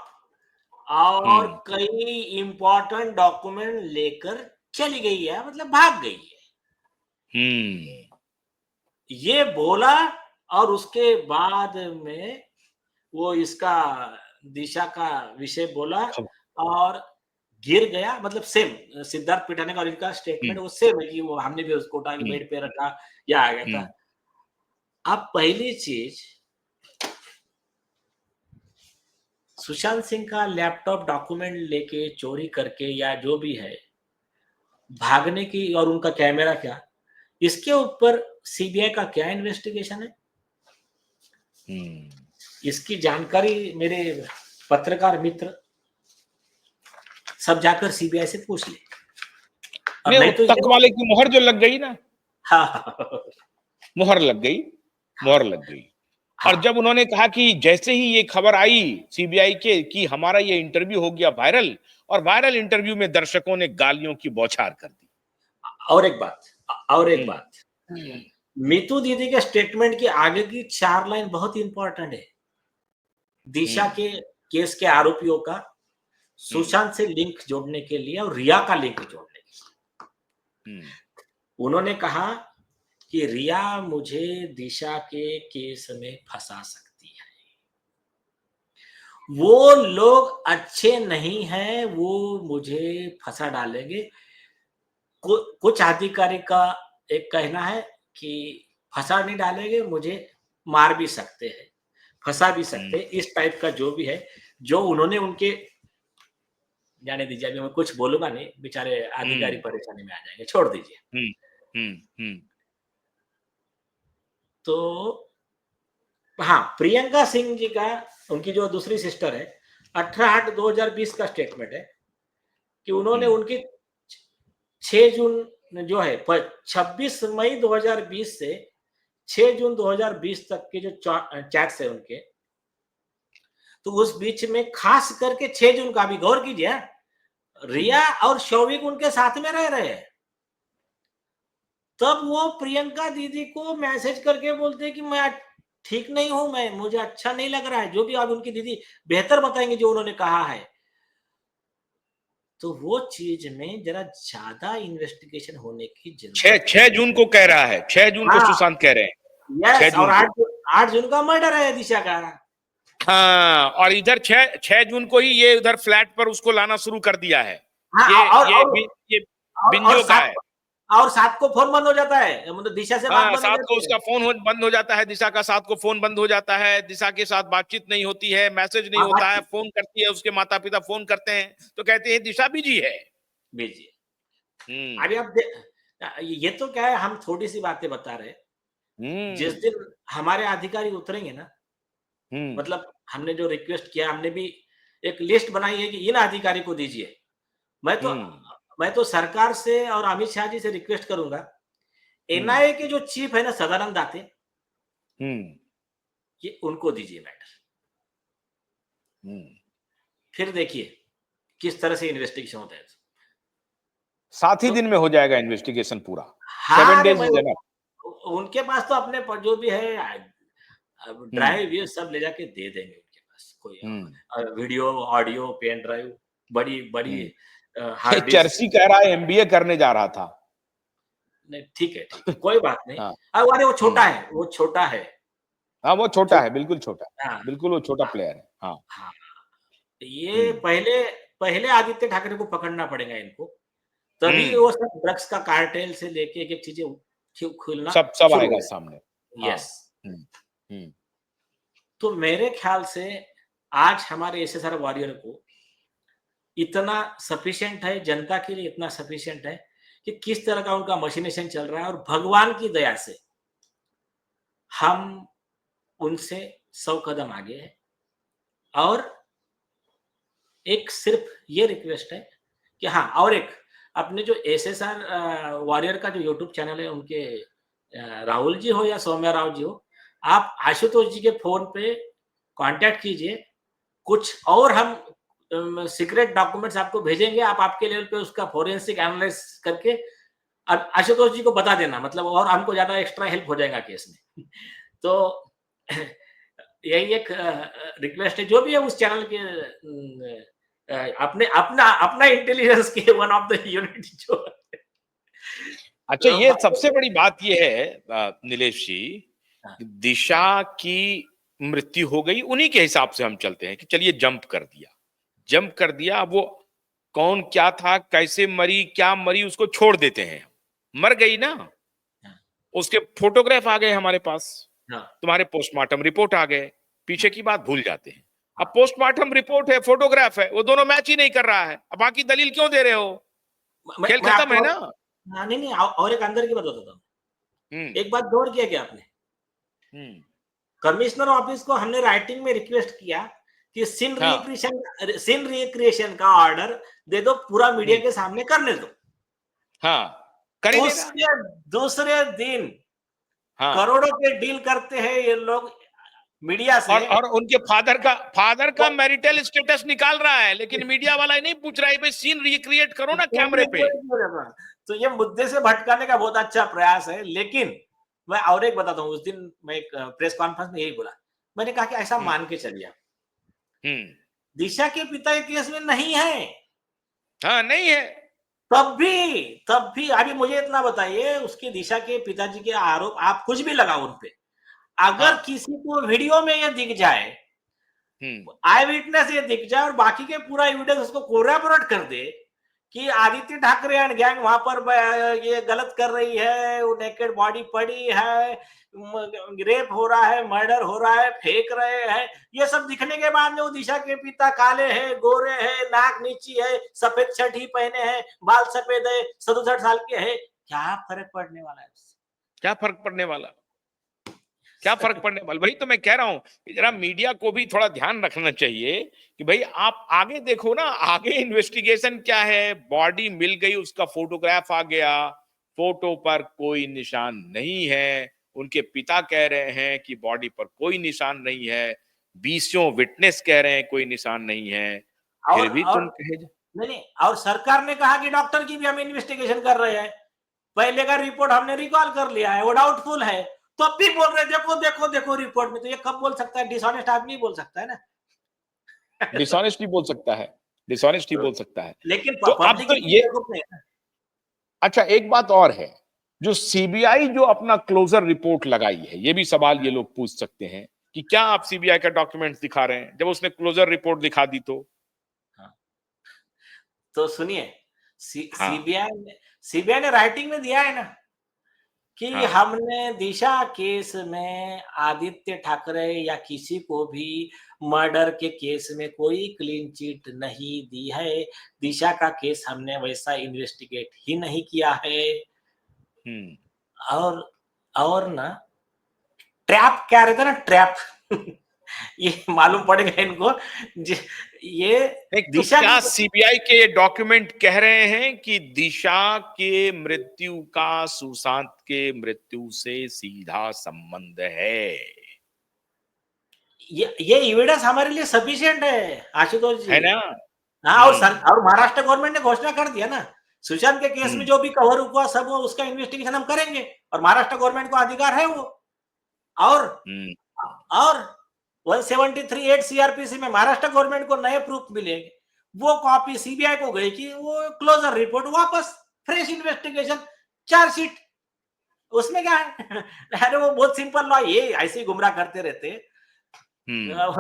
[SPEAKER 2] और कई इंपॉर्टेंट डॉक्यूमेंट लेकर चली गई है, मतलब भाग गई है। ये बोला और उसके बाद में वो इसका दिशा का विषय बोला और गिर गया, मतलब सेम सिद्धार्थ पिठानी का और इनका स्टेटमेंट वो सेम है कि वो हमने भी उसको उठा के बेड पे रखा या आ गया था। अब पहली चीज, सुशांत सिंह का लैपटॉप डॉक्यूमेंट लेके चोरी करके या जो भी है भागने की, और उनका कैमरा क्या, इसके ऊपर सीबीआई का क्या इन्वेस्टिगेशन है? इसकी जानकारी मेरे पत्रकार मित्र सब जाकर सीबीआई से पूछ ले। और
[SPEAKER 1] नहीं,
[SPEAKER 2] नहीं तो
[SPEAKER 1] तक वाले की मोहर जो लग गई ना,
[SPEAKER 2] हाँ,
[SPEAKER 1] मोहर लग गई, मोहर लग गई। और जब उन्होंने कहा कि जैसे ही ये खबर आई सीबीआई के कि हमारा ये इंटरव्यू हो गया वायरल, और वायरल इंटरव्यू में दर्शकों ने गालियों की बौछार कर दी।
[SPEAKER 2] और एक बात, मीतू दीदी के स्टेटमेंट की आगे की 4 लाइन बहुत इंपॉर्टेंट है। दिशा के केस के आरोपियों का सुशांत से लिंक जोड़ने के लिए और रिया का लिंक जोड़ने के लिए उन्होंने कहा कि रिया मुझे दिशा के केस में फंसा सकती है, वो लोग अच्छे नहीं हैं, वो मुझे फंसा डालेंगे। कुछ अधिकारी का एक कहना है कि फंसा नहीं डालेंगे, मुझे मार भी सकते हैं, फंसा भी सकते हैं, इस टाइप का जो भी है, जो उन्होंने उनके, जाने दीजिए, अभी मैं कुछ बोलूंगा नहीं, बेचारे अधिकारी परेशानी में आ जाएंगे, छोड़ दीजिए। तो हाँ, प्रियंका सिंह जी का, उनकी जो दूसरी सिस्टर है, 18/8/2020 का स्टेटमेंट है कि उन्होंने उनकी 6 जून जो है 26 मई 2020 से 6 जून 2020 तक के जो चैट्स है उनके, तो उस बीच में खास करके 6 जून का भी गौर कीजिए, रिया और शौविक उनके साथ में रह रहे हैं। तब वो प्रियंका दीदी को मैसेज करके बोलते हैं कि मैं ठीक नहीं हूं, मैं मुझे अच्छा नहीं लग रहा है, जो भी अब उनकी दीदी बेहतर बताएंगे जो उन्होंने कहा है। तो वो चीज में जरा ज्यादा इन्वेस्टिगेशन होने की जरूरत
[SPEAKER 1] 6 जून को कह रहा है, 6 जून को
[SPEAKER 2] हाँ,
[SPEAKER 1] सुशांत कह रहे हैं, 6
[SPEAKER 2] यस, और
[SPEAKER 1] जून को।
[SPEAKER 2] 8 जून का मर्डर है दिशा का।
[SPEAKER 1] हाँ, और इधर 6 जून को ही ये उधर फ्लैट पर उसको लाना शुरू कर दिया है।
[SPEAKER 2] हाँ,
[SPEAKER 1] ये
[SPEAKER 2] और
[SPEAKER 1] बिंजो का है।
[SPEAKER 2] 7 को फोन बंद हो जाता है, मतलब दिशा से बात
[SPEAKER 1] हाँ,
[SPEAKER 2] बंद हो
[SPEAKER 1] 7 को
[SPEAKER 2] जाती है।
[SPEAKER 1] उसका बंद हो जाता है, दिशा का 7 को फोन बंद हो जाता है, दिशा के साथ बातचीत नहीं होती है, मैसेज नहीं
[SPEAKER 2] हाँ,
[SPEAKER 1] होता है, फोन करती है, उसके माता पिता फोन करते हैं तो कहते हैं दिशा बिजी है।
[SPEAKER 2] भेजिए।
[SPEAKER 1] हम्म।
[SPEAKER 2] अभी ये तो क्या है, हम थोड़ी सी बातें बता रहे हैं। जिस
[SPEAKER 1] हम्म।
[SPEAKER 2] दिन हमारे अधिकारी उतरेंगे ना,
[SPEAKER 1] हम्म।
[SPEAKER 2] मतलब हमने जो रिक्वेस्ट किया, हमने भी एक लिस्ट बनाई है कि इन अधिकारी को दीजिए। मैं तो
[SPEAKER 1] हम्म।
[SPEAKER 2] मैं तो सरकार से और अमित शाह जी से रिक्वेस्ट करूंगा,
[SPEAKER 1] हम्म।
[SPEAKER 2] एनआईए के जो चीफ है ना सदानंद दाते,
[SPEAKER 1] हम्म।
[SPEAKER 2] ये उनको दीजिए मैटर।
[SPEAKER 1] हम्म।
[SPEAKER 2] फिर देखिए किस तरह से इन्वेस्टिगेशन होता है।
[SPEAKER 1] 7 ही
[SPEAKER 2] तो
[SPEAKER 1] दिन में हो जाएगा इन्वेस्टिगेशन पूरा।
[SPEAKER 2] हाँ,
[SPEAKER 1] 7
[SPEAKER 2] अरे
[SPEAKER 1] डेज
[SPEAKER 2] मैं
[SPEAKER 1] इज एनफ।
[SPEAKER 2] उनके पास तो अपने जो भी है, अब
[SPEAKER 1] हम्म।
[SPEAKER 2] ड्राइव ये सब ले जाके दे देंगे उनके पास, कोई
[SPEAKER 1] हम्म।
[SPEAKER 2] वीडियो, ऑडियो, पेन ड्राइव, बड़ी बड़ी
[SPEAKER 1] हम्म। ये
[SPEAKER 2] हार्ड डिस्क।
[SPEAKER 1] चर्ची कह रहा है एमबीए करने जा रहा था।
[SPEAKER 2] नहीं, ठीक है, ठीक है, कोई बात नहीं।
[SPEAKER 1] हाँ।
[SPEAKER 2] अरे वो छोटा
[SPEAKER 1] हम्म।
[SPEAKER 2] है, वो छोटा है।
[SPEAKER 1] हाँ, वो छोटा है, बिल्कुल छोटा है।
[SPEAKER 2] हाँ,
[SPEAKER 1] बिल्कुल वो छोटा
[SPEAKER 2] हाँ,
[SPEAKER 1] प्लेयर है। हाँ।
[SPEAKER 2] हाँ। ये
[SPEAKER 1] हम्म।
[SPEAKER 2] पहले पहले आदित्य ठाकरे को पकड़ना पड़ेगा इनको, तभी
[SPEAKER 1] हम्म।
[SPEAKER 2] वो सब ड्रग्स का कार्टेल से लेके एक-एक चीजें खुलना
[SPEAKER 1] सब
[SPEAKER 2] शुरू
[SPEAKER 1] आएगा
[SPEAKER 2] होगा।
[SPEAKER 1] सामने। हाँ।
[SPEAKER 2] यस।
[SPEAKER 1] हम्म। हम्म।
[SPEAKER 2] तो मेरे ख्याल से आज हमारे एसएसआर वॉरियर को इतना सफिशिएंट है, जनता के लिए इतना सफिशिएंट है कि किस तरह का उनका मशीनेशन चल रहा है, और भगवान की दया से हम उनसे 100 कदम आगे हैं। और एक सिर्फ ये रिक्वेस्ट है कि हाँ, और एक अपने जो एसएसआर वॉरियर का जो यूट्यूब चैनल है उनके, राहुल जी हो या सौम्या राव जी हो, आप आशुतोष जी के फोन पे कांटेक्ट कीजिए। कुछ और हम सीक्रेट डॉक्यूमेंट्स आपको भेजेंगे, आप आपके लेवल पे उसका फोरेंसिक एनालिसिस करके अब आशुतोष जी को बता देना, मतलब और हमको ज्यादा एक्स्ट्रा हेल्प हो जाएगा केस में। तो यही एक रिक्वेस्ट है, जो भी है उस चैनल के अपने अपना अपना इंटेलिजेंस के वन ऑफ द यूनिट जो
[SPEAKER 1] अच्छा,
[SPEAKER 2] तो
[SPEAKER 1] ये सबसे बड़ी बात ये है नीलेश जी,
[SPEAKER 2] हाँ,
[SPEAKER 1] दिशा की मृत्यु हो गई, उन्हीं के हिसाब से हम चलते हैं कि चलिए जंप कर दिया, जंप कर दिया। अब वो कौन क्या था, कैसे मरी, क्या मरी, उसको छोड़ देते हैं। मर गई ना,
[SPEAKER 2] हाँ,
[SPEAKER 1] उसके फोटोग्राफ आ गए हमारे पास,
[SPEAKER 2] हाँ,
[SPEAKER 1] तुम्हारे पोस्टमार्टम रिपोर्ट आ गए, पीछे की बात भूल जाते हैं। अब
[SPEAKER 2] हाँ।
[SPEAKER 1] पोस्टमार्टम रिपोर्ट है, फोटोग्राफ है, वो दोनों मैच ही नहीं कर रहा है, अब बाकी दलील क्यों दे रहे हो? खेल
[SPEAKER 2] मैं
[SPEAKER 1] खत्म है
[SPEAKER 2] आपको
[SPEAKER 1] ना।
[SPEAKER 2] हाँ, नहीं नहीं, और एक अंदर की बात बताता हूँ।
[SPEAKER 1] हम्म।
[SPEAKER 2] एक बात गौर किया क्या आपने?
[SPEAKER 1] हम्म।
[SPEAKER 2] कमिश्नर ऑफिस को हमने राइटिंग में रिक्वेस्ट किया कि
[SPEAKER 1] हाँ।
[SPEAKER 2] सीन रिक्रिएशन का ऑर्डर दे दो, पूरा मीडिया
[SPEAKER 1] हम्म।
[SPEAKER 2] के सामने करने दो।
[SPEAKER 1] हाँ, कर ही देगा।
[SPEAKER 2] उसके दूसरे दिन
[SPEAKER 1] हाँ,
[SPEAKER 2] करोड़ों के डील करते हैं ये लोग मीडिया से।
[SPEAKER 1] और उनके फादर का
[SPEAKER 2] तो
[SPEAKER 1] मैरिटल स्टेटस निकाल रहा है, लेकिन मीडिया वाला ही नहीं पूछ रहा है भाई सीन रिक्रिएट करो ना कैमरे पे।
[SPEAKER 2] तो ये मुद्दे से भटकाने का बहुत अच्छा प्रयास है। लेकिन मैं और एक बताता हूँ, उस दिन मैं एक प्रेस कॉन्फ्रेंस में यही बोला, मैंने कहा कि ऐसा
[SPEAKER 1] हम्म।
[SPEAKER 2] मान के चलिए आप,
[SPEAKER 1] हम्म।
[SPEAKER 2] दिशा के पिता के केस में नहीं है,
[SPEAKER 1] हाँ, नहीं है।
[SPEAKER 2] तब भी अभी मुझे इतना बताइए, उसकी दिशा के पिताजी के आरोप आप कुछ भी लगाओ उन पे, अगर
[SPEAKER 1] हाँ।
[SPEAKER 2] किसी को वीडियो में ये दिख जाए,
[SPEAKER 1] हम्म।
[SPEAKER 2] आई विटनेस ये दिख जाए और बाकी के पूरा एविडेंस उसको कोरैबोरेट कर दे कि आदित्य ठाकरे एंड गैंग वहां पर ये गलत कर रही है, वो नेकेड बॉडी पड़ी है, रेप हो रहा है, मर्डर हो रहा है, फेंक रहे हैं, ये सब दिखने के बाद में वो दिशा के पिता काले हैं, गोरे हैं, नाक नीची है, सफेद शर्ट ही पहने हैं, बाल सफेद है, 67 साल के हैं, क्या फर्क पड़ने वाला है उससे?
[SPEAKER 1] क्या फर्क पड़ने वाला? क्या फर्क पड़ने वाला। वही तो मैं कह रहा हूं कि जरा मीडिया को भी थोड़ा ध्यान रखना चाहिए कि भाई आप आगे देखो ना, आगे इन्वेस्टिगेशन क्या है। बॉडी मिल गई, उसका फोटोग्राफ आ गया, फोटो पर कोई निशान नहीं है। उनके पिता कह रहे हैं कि बॉडी पर कोई निशान नहीं है, बीसियों विटनेस कह रहे हैं कोई निशान नहीं है, फिर भी
[SPEAKER 3] और
[SPEAKER 1] तुम कहे
[SPEAKER 3] नहीं नहीं, और सरकार ने कहा कि डॉक्टर की भी हम इन्वेस्टिगेशन कर रहे हैं, पहले का रिपोर्ट हमने रिकॉल कर लिया है, वो डाउटफुल है, तो अब भी बोल रहे हैं देखो देखो देखो रिपोर्ट में। तो ये कब बोल सकता है? डिसऑनेस्ट आदमी बोल सकता है ना।
[SPEAKER 1] डिसऑनेस्ट ही बोल सकता है, डिसऑनेस्ट ही बोल सकता है।
[SPEAKER 3] लेकिन
[SPEAKER 1] तो अब
[SPEAKER 3] पब्लिक
[SPEAKER 1] तो
[SPEAKER 3] इतनी
[SPEAKER 1] ये,
[SPEAKER 3] बेवकूफ नहीं है ना।
[SPEAKER 1] अच्छा एक बात और है, जो सीबीआई जो अपना क्लोजर रिपोर्ट लगाई है, ये भी सवाल ये लोग पूछ सकते हैं कि क्या आप सीबीआई का डॉक्यूमेंट्स दिखा रहे हैं, जब उसने क्लोजर रिपोर्ट दिखा दी तो।
[SPEAKER 3] हाँ। तो सुनिए,
[SPEAKER 1] हाँ
[SPEAKER 3] सीबीआई ने राइटिंग में दिया है ना कि
[SPEAKER 1] हाँ
[SPEAKER 3] हमने दिशा केस में आदित्य ठाकरे या किसी को भी मर्डर के केस में कोई क्लीन चिट नहीं दी है। दिशा का केस हमने वैसा इन्वेस्टिगेट ही नहीं किया है।
[SPEAKER 1] हम्म
[SPEAKER 3] और ना ट्रैप क्या रहता है ना, ट्रैप ये मालूम पड़ेगा इनको। ये
[SPEAKER 1] नहीं तो
[SPEAKER 3] दिशा
[SPEAKER 1] क्या
[SPEAKER 3] की
[SPEAKER 1] सीबीआई के डॉक्यूमेंट कह रहे हैं कि दिशा के मृत्यु का सुशांत के मृत्यु से सीधा संबंध है?
[SPEAKER 3] ये एविडेंस हमारे लिए सफिशिएंट है आशुतोष जी।
[SPEAKER 1] है ना?
[SPEAKER 3] हाँ, और महाराष्ट्र गवर्नमेंट ने घोषणा कर दिया ना, सुशांत के केस में
[SPEAKER 1] हम्म
[SPEAKER 3] जो भी कवर हुआ सब वो उसका इन्वेस्टिगेशन हम करेंगे, और महाराष्ट्र गवर्नमेंट को अधिकार है वो। और
[SPEAKER 1] हम्म
[SPEAKER 3] 173(8) सीआरपीसी में महाराष्ट्र गवर्नमेंट को नए प्रूफ मिलेंगे, वो कॉपी सीबीआई को गई कि वो क्लोजर रिपोर्ट वापस, फ्रेश इन्वेस्टिगेशन, चार्जशीट, उसमें क्या है? अरे वो बहुत सिंपल लॉ, ये ऐसे ही गुमराह करते रहते हैं।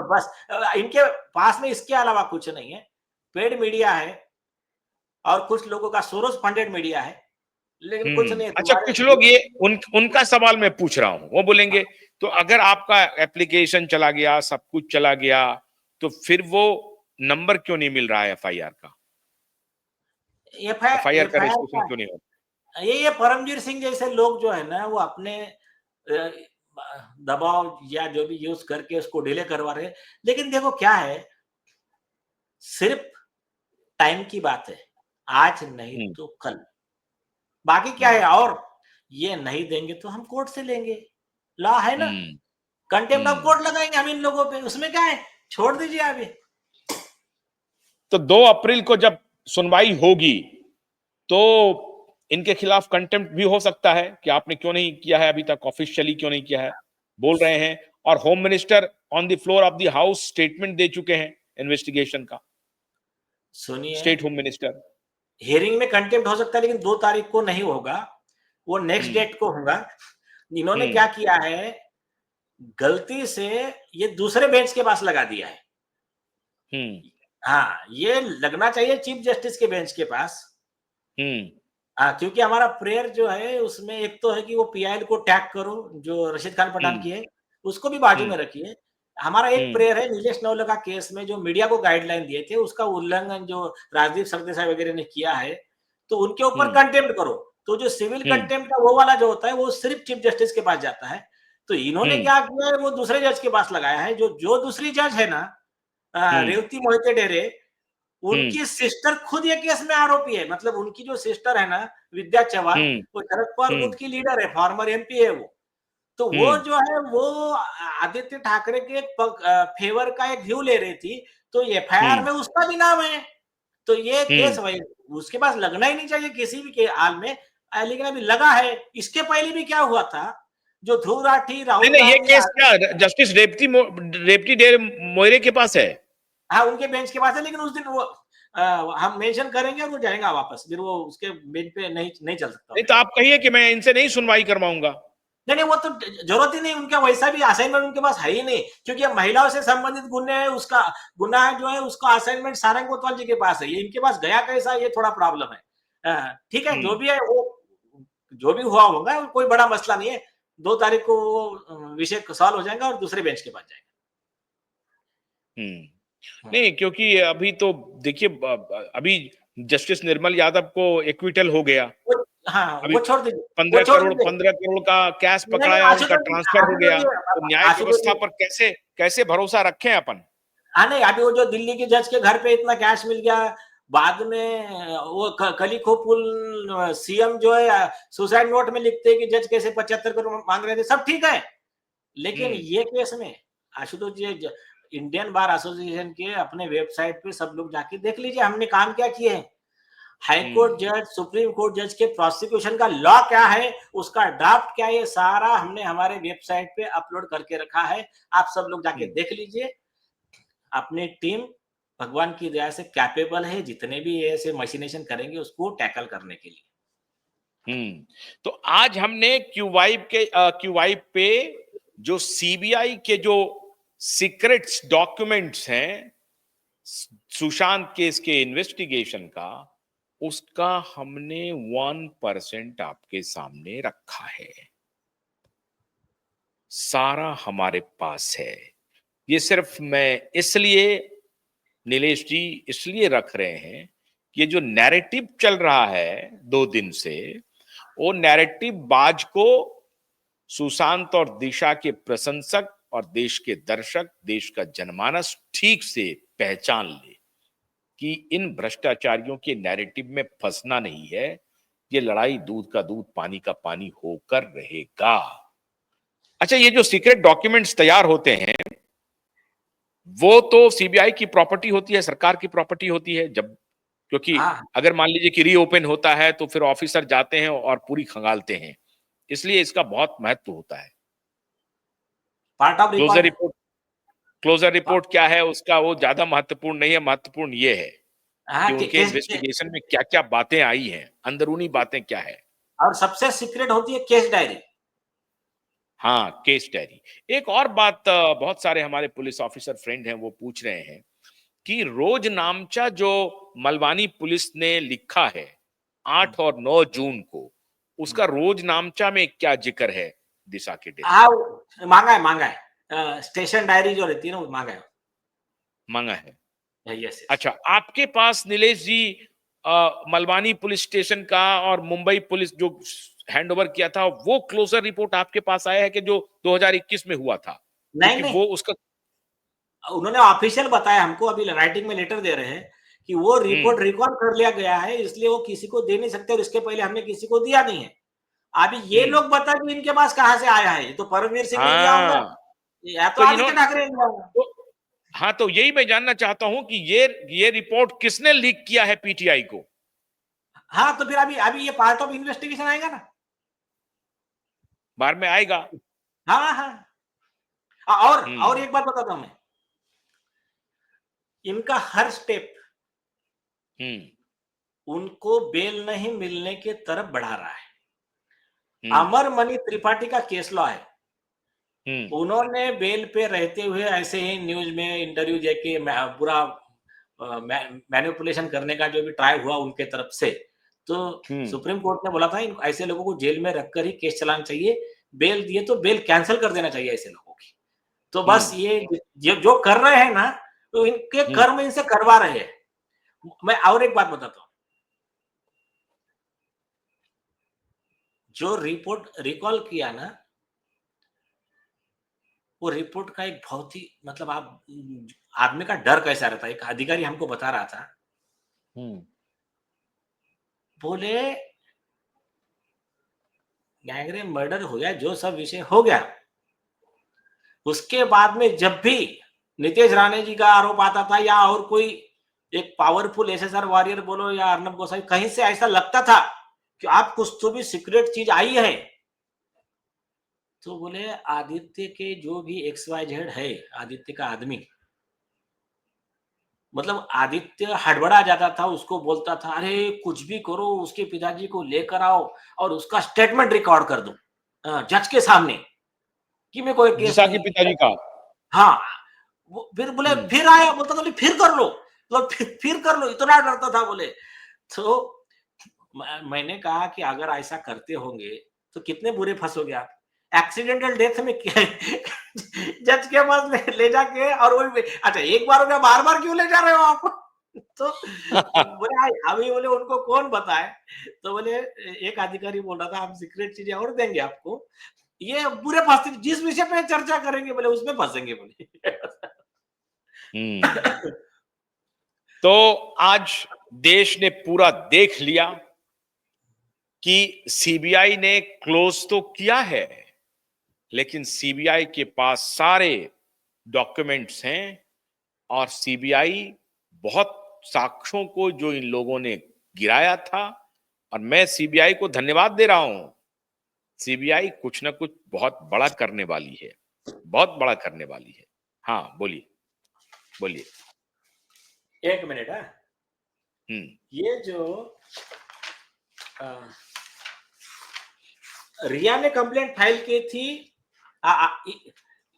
[SPEAKER 3] बस इनके पास में इसके अलावा कुछ नहीं है। पेड मीडिया है और कुछ लोगों का सोरोस फंडेड मीडिया है, लेकिन कुछ नहीं है
[SPEAKER 1] अच्छा
[SPEAKER 3] तुम्हारे।
[SPEAKER 1] कुछ लोग ये उनका सवाल मैं पूछ रहा हूं, वो बोलेंगे तो अगर आपका एप्लीकेशन चला गया, सब कुछ चला गया, तो फिर वो नंबर क्यों नहीं मिल रहा है एफआईआर का? एफआईआर का
[SPEAKER 3] एफआईआर
[SPEAKER 1] रजिस्ट्रेशन
[SPEAKER 3] का
[SPEAKER 1] क्यों नहीं हो?
[SPEAKER 3] ये परमजीत सिंह जैसे लोग जो है ना, वो अपने दबाव या जो भी यूज करके उसको डिले करवा रहे हैं। लेकिन देखो क्या है, सिर्फ टाइम की बात है, आज नहीं
[SPEAKER 1] हम्म
[SPEAKER 3] तो कल। बाकी क्या है, और ये नहीं देंगे तो हम कोर्ट से लेंगे, लॉ है ना,
[SPEAKER 1] हम्म
[SPEAKER 3] कंटेम्प्ट ऑफ
[SPEAKER 1] हम्म
[SPEAKER 3] कोर्ट लगाएंगे हम इन लोगों पे, उसमें क्या है, छोड़ दीजिए अभी।
[SPEAKER 1] तो 2 अप्रैल को जब सुनवाई होगी तो इनके खिलाफ कंटेम्प्ट भी हो सकता है कि आपने क्यों नहीं किया है, अभी तक ऑफिशियली क्यों नहीं किया है, बोल रहे हैं। और home minister on the floor of the house statement दे चुके हैं इन्वेस्टिगेशन का,
[SPEAKER 3] सुनिए,
[SPEAKER 1] स्टेट होम मिनिस्टर।
[SPEAKER 3] हियरिंग में कंटेम्प्ट हो सकता है, लेकिन 2 तारीख को नहीं होगा, वो नेक्स्ट
[SPEAKER 1] हम्म
[SPEAKER 3] डेट को होगा। इन्होंने
[SPEAKER 1] हम्म
[SPEAKER 3] क्या किया है, गलती से ये दूसरे बेंच के पास लगा दिया है।
[SPEAKER 1] हम्म
[SPEAKER 3] हाँ, ये लगना चाहिए चीफ जस्टिस के बेंच के पास।
[SPEAKER 1] हम्म
[SPEAKER 3] हाँ, क्योंकि हमारा प्रेयर जो है उसमें एक तो है कि वो पीआईएल को टैग करो, जो रशीद खान पठान
[SPEAKER 1] हम्म
[SPEAKER 3] की है, उसको भी बाजू
[SPEAKER 1] हम्म
[SPEAKER 3] में रखिए। हमारा एक
[SPEAKER 1] हम्म
[SPEAKER 3] प्रेयर है, नीलेश नवलखा केस में जो मीडिया को गाइडलाइन दिए थे, उसका उल्लंघन जो राजदीप सरदेसाई वगैरह ने किया है, तो उनके ऊपर
[SPEAKER 1] हम्म
[SPEAKER 3] कंटेम्प्ट करो। तो जो सिविल
[SPEAKER 1] हम्म
[SPEAKER 3] कंटेम्प्ट का वो वाला जो होता है, वो सिर्फ चीफ जस्टिस के पास जाता है। तो इन्होंने
[SPEAKER 1] हम्म
[SPEAKER 3] क्या किया है, वो दूसरे जज के पास लगाया है, जो दूसरी जज है ना,
[SPEAKER 1] हम्म
[SPEAKER 3] रेवती मोहिते डेरे,
[SPEAKER 1] हम्म
[SPEAKER 3] उनकी सिस्टर खुद ये केस में आरोपी है। मतलब उनकी जो सिस्टर है ना, विद्या चौहान,
[SPEAKER 1] हम्म
[SPEAKER 3] वो शरद पवार
[SPEAKER 1] हम्म
[SPEAKER 3] गुट की लीडर है, फॉर्मर एमपी है वो। तो वो
[SPEAKER 1] हम्म
[SPEAKER 3] जो है, वो आदित्य ठाकरे के फेवर का एक व्यू ले रही थी, तो एफआईआर
[SPEAKER 1] हम्म
[SPEAKER 3] में उसका भी नाम है। तो ये केस
[SPEAKER 1] हम्म
[SPEAKER 3] वही उसके पास लगना ही नहीं चाहिए किसी भी के हाल में, लेकिन अभी लगा है। इसके पहले भी क्या हुआ था, जो ध्रुव राठी,
[SPEAKER 1] नहीं
[SPEAKER 3] राहुल
[SPEAKER 1] नहीं, ये
[SPEAKER 3] गांधी,
[SPEAKER 1] केस क्या जस्टिस रेप्टी डेर मोइरे के पास है?
[SPEAKER 3] हाँ उनके बेंच के पास है, लेकिन उस दिन वो हम मेंशन करेंगे और वो जाएगा वापस, फिर वो उसके बेंच पे नहीं चल सकता
[SPEAKER 1] नहीं तो
[SPEAKER 3] मैटर।
[SPEAKER 1] आप कहिए कि मैं इनसे नहीं सुनवाई करवाऊंगा।
[SPEAKER 3] नहीं नहीं, वो तो जरूरत ही नहीं, उनका वैसा भी असाइनमेंट उनके पास है ही नहीं, क्योंकि महिलाओं से संबंधित गुन्हे है, उसका गुनाह जो है उसका असाइनमेंट सारंग कोतवाल जी के पास है। ये इनके पास गया कैसा, ये थोड़ा प्रॉब्लम है। ठीक है, जो
[SPEAKER 1] हम्म
[SPEAKER 3] भी है वो जो भी हुआ होगा, कोई बड़ा मसला नहीं है। 2 तारीख को वो विषय सॉल्व हो जाएगा और दूसरे बेंच के पास जाएगा। हाँ।
[SPEAKER 1] नहीं क्योंकि अभी तो देखिए अभी जस्टिस निर्मल यादव को एक्विटल हो गया।
[SPEAKER 3] हाँ,
[SPEAKER 1] अभी
[SPEAKER 3] वो छोड़ दीजिए,
[SPEAKER 1] 15 करोड़ का कैश
[SPEAKER 3] नहीं,
[SPEAKER 1] पकड़ाया, उनका
[SPEAKER 3] आशुतोष जी,
[SPEAKER 1] ट्रांसफर हो गया, तो न्याय
[SPEAKER 3] आशुतोष
[SPEAKER 1] व्यवस्था
[SPEAKER 3] जी,
[SPEAKER 1] पर कैसे कैसे भरोसा रखें अपन?
[SPEAKER 3] हाँ नहीं, अभी वो जो दिल्ली के जज के घर पे इतना कैश मिल गया, बाद में वो कलिखो पुल सीएम जो है सुसाइड नोट में लिखते हैं कि जज कैसे 75 करोड़ मांग रहे थे, सब ठीक है। लेकिन ये केस में आशुतोष जी, इंडियन बार एसोसिएशन के अपने वेबसाइट पे सब लोग जाके देख लीजिए हमने काम क्या किए हैं। हाई कोर्ट जज, सुप्रीम कोर्ट जज के प्रोसिक्यूशन का लॉ क्या है, उसका ड्राफ्ट क्या है, ये सारा हमने हमारे वेबसाइट पे अपलोड करके रखा है। आप सब लोग जाके देख लीजिए। अपनी टीम भगवान की दया से कैपेबल है, जितने भी ऐसे मशीनेशन करेंगे उसको टैकल करने के लिए।
[SPEAKER 1] तो आज हमने क्यूवाई पे जो सीबीआई के जो सीक्रेट्स डॉक्यूमेंट्स हैं सुशांत केस के इन्वेस्टिगेशन का, उसका हमने 1% आपके सामने रखा है। सारा हमारे पास है। ये सिर्फ मैं इसलिए नीलेश जी इसलिए रख रहे हैं कि ये जो नैरेटिव चल रहा है 2 दिन से, वो नैरेटिव बाज को सुशांत और दिशा के प्रशंसक और देश के दर्शक, देश का जनमानस ठीक से पहचान ले कि इन भ्रष्टाचारियों के नैरेटिव में फंसना नहीं है। ये लड़ाई दूध का दूध पानी का पानी होकर रहेगा। अच्छा, ये जो सीक्रेट डॉक्यूमेंट्स तैयार होते हैं वो तो सीबीआई की प्रॉपर्टी होती है, सरकार की प्रॉपर्टी होती है। जब क्योंकि
[SPEAKER 3] हाँ,
[SPEAKER 1] अगर मान लीजिए कि रीओपन होता है तो फिर ऑफिसर जाते हैं और पूरी खंगालते हैं, इसलिए इसका बहुत महत्व होता है।
[SPEAKER 3] Part of
[SPEAKER 1] closure
[SPEAKER 3] record.
[SPEAKER 1] Report closure report क्या है उसका, वो ज्यादा महत्वपूर्ण नहीं है। महत्वपूर्ण ये है कि
[SPEAKER 3] हाँ,
[SPEAKER 1] उनके इन्वेस्टिगेशन में क्या क्या बातें आई हैं, अंदरूनी बातें क्या है।
[SPEAKER 3] और सबसे सीक्रेट होती है केस डायरी।
[SPEAKER 1] हाँ, केस डायरी। एक और बात, बहुत सारे हमारे पुलिस ऑफिसर फ्रेंड हैं वो पूछ रहे हैं कि रोज नामचा जो मलवानी पुलिस ने लिखा है 8 और 9 जून को, उसका रोज नामचा में क्या जिक्र है दिशा के डेथ
[SPEAKER 3] हाँ, मांगा है स्टेशन डायरी जो रहती है ना, वो मांगा है।
[SPEAKER 1] मांगा है?
[SPEAKER 3] यस,
[SPEAKER 1] अच्छा, आपके पास नीलेश जी मलवानी पुलिस स्टेशन का और मुंबई पुलिस जो हैंडओवर किया था, वो क्लोजर रिपोर्ट आपके पास आया है कि जो 2021 में हुआ था?
[SPEAKER 3] नहीं
[SPEAKER 1] क्योंकि
[SPEAKER 3] नहीं,
[SPEAKER 1] वो उसका
[SPEAKER 3] उन्होंने ऑफिशियल बताया हमको, अभी राइटिंग में लेटर दे रहे हैं कि वो रिपोर्ट रिकॉर्ड कर लिया गया है, इसलिए वो किसी को दे नहीं सकते, और इसके पहले हमने किसी को दिया नहीं है। अभी ये लोग बता कि इनके पास कहां से आया है, ये तो परमवीर सिंह ने दिया होगा
[SPEAKER 1] हाँ,
[SPEAKER 3] या तो
[SPEAKER 1] तो
[SPEAKER 3] आदित्य ठाकरे ने दिया होगा।
[SPEAKER 1] तो हाँ, तो यही मैं जानना चाहता हूं कि ये रिपोर्ट किसने लीक किया है पीटीआई को?
[SPEAKER 3] हाँ, तो फिर अभी अभी ये पार्ट ऑफ इन्वेस्टिगेशन आएगा ना।
[SPEAKER 1] बाद में आएगा।
[SPEAKER 3] हाँ हाँ, और एक बात बताता हूं मैं, इनका हर स्टेप उनको बेल नहीं मिलने के तरफ बढ़ा रहा है। अमर मणि त्रिपाठी का केस लॉ है, उन्होंने बेल पे रहते हुए ऐसे ही न्यूज में इंटरव्यू देके पूरा मैनिपुलेशन करने का जो भी ट्राई हुआ उनके तरफ से, तो सुप्रीम कोर्ट ने बोला था ऐसे लोगों को जेल में रखकर ही केस चलाना चाहिए, बेल दिए तो बेल कैंसिल कर देना चाहिए ऐसे लोगों की। तो बस ये जो कर रहे हैं ना, तो इनके कर्म इनसे करवा रहे हैं। मैं और एक बात बताता हूं, जो रिपोर्ट रिकॉल किया ना, वो रिपोर्ट का एक बहुत ही मतलब आप आदमी का डर कैसा रहता है। एक अधिकारी हमको बता रहा था, बोले गैंगरेप मर्डर हो गया, जो सब विषय हो गया, उसके बाद में जब भी नितेश राणे जी का आरोप आता था या और कोई एक पावरफुल एसएसआर वॉरियर बोलो या अर्नब गोसाई, कहीं से ऐसा लगता था कि आप कुछ तो भी सीक्रेट चीज आई है, तो बोले आदित्य के जो भी XYZ है, आदित्य का आदमी, मतलब आदित्य हड़बड़ा जाता था, उसको बोलता था अरे कुछ भी करो, उसके पिताजी को लेकर आओ और उसका स्टेटमेंट रिकॉर्ड कर दो जज के सामने कि मैं कोई केस
[SPEAKER 1] दिशा के
[SPEAKER 3] नहीं।
[SPEAKER 1] पिताजी का?
[SPEAKER 3] हाँ, वो फिर बोले फिर आया, बोलता था फिर कर लो, तो फिर कर लो, इतना डरता था बोले। तो मैंने कहा कि अगर ऐसा करते होंगे तो कितने बुरे फंसोगे आप। एक्सीडेंटल डेथ में क्या जज के पास ले जाके, और वो भी अच्छा एक बार हो गया, बार बार क्यों ले जा रहे हो आप? तो बोले अभी बोले उनको कौन बताए, तो बोले एक अधिकारी बोल रहा था हम सीक्रेट चीजें और देंगे आपको, ये पूरे फंसते जिस विषय पे चर्चा करेंगे बोले उसमें फंसेंगे बोले।
[SPEAKER 1] हम्म। तो आज देश ने पूरा देख लिया कि सीबीआई ने क्लोज तो किया है, लेकिन सीबीआई के पास सारे डॉक्यूमेंट्स हैं और सीबीआई बहुत साक्ष्यों को जो इन लोगों ने गिराया था, और मैं सीबीआई को धन्यवाद दे रहा हूं। सीबीआई कुछ ना कुछ बहुत बड़ा करने वाली है, बहुत बड़ा करने वाली है। हाँ बोलिए, बोलिए।
[SPEAKER 3] 1 मिनट है। ये जो रिया ने कंप्लेंट फाइल की थी,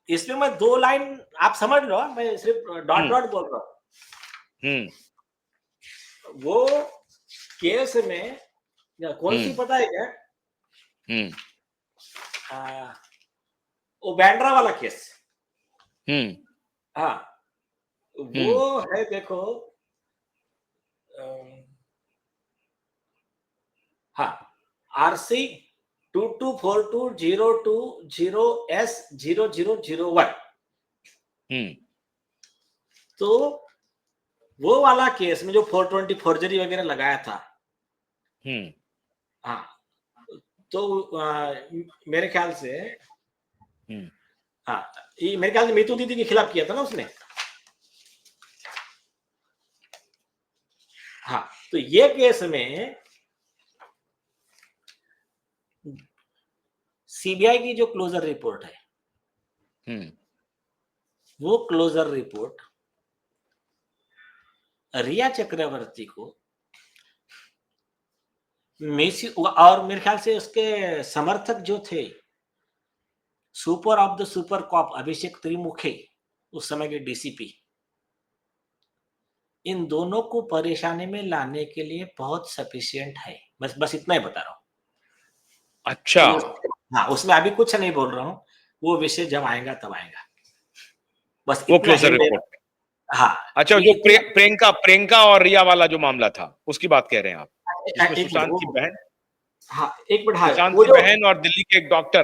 [SPEAKER 3] इसमें मैं 2 लाइन आप समझ लो, मैं सिर्फ डॉट डॉट बोल रहा हूँ। वो केस में कौन सी पता है क्या? वो बैंड्रा वाला केस। हाँ, वो है देखो, हाँ, RC 22420220S0001। तो वो वाला केस में जो 420 फॉर्जरी वगैरह लगाया था, हाँ, तो मेरे ख्याल से, हाँ, ये मेरे ख्याल से मीतू दीदी के खिलाफ किया था ना उसने। हाँ, तो ये केस में सीबीआई की जो क्लोजर रिपोर्ट है, वो क्लोजर रिपोर्ट रिया चक्रवर्ती को और मेरे ख्याल से उसके समर्थक जो थे, super of the super cop Abhishek Trimukhe, उस समय के डीसीपी, इन दोनों को परेशानी में लाने के लिए बहुत सफिशिएंट है। बस इतना ही बता रहा हूं।
[SPEAKER 1] अच्छा,
[SPEAKER 3] हाँ, उसमें अभी कुछ नहीं बोल रहा हूं, वो विषय जब आएगा तब आएगा। बस
[SPEAKER 1] वो
[SPEAKER 3] इतना
[SPEAKER 1] क्लोजर
[SPEAKER 3] ही
[SPEAKER 1] रिपोर्ट।
[SPEAKER 3] हाँ,
[SPEAKER 1] अच्छा, जो प्रियंका और रिया वाला जो मामला था उसकी बात कह रहे हैं आप, जिसमें सुशांत की बहन,
[SPEAKER 3] हाँ, एक मिनट, हाँ,
[SPEAKER 1] सुशांत
[SPEAKER 3] वो
[SPEAKER 1] की
[SPEAKER 3] जो
[SPEAKER 1] बहन और दिल्ली के एक डॉक्टर,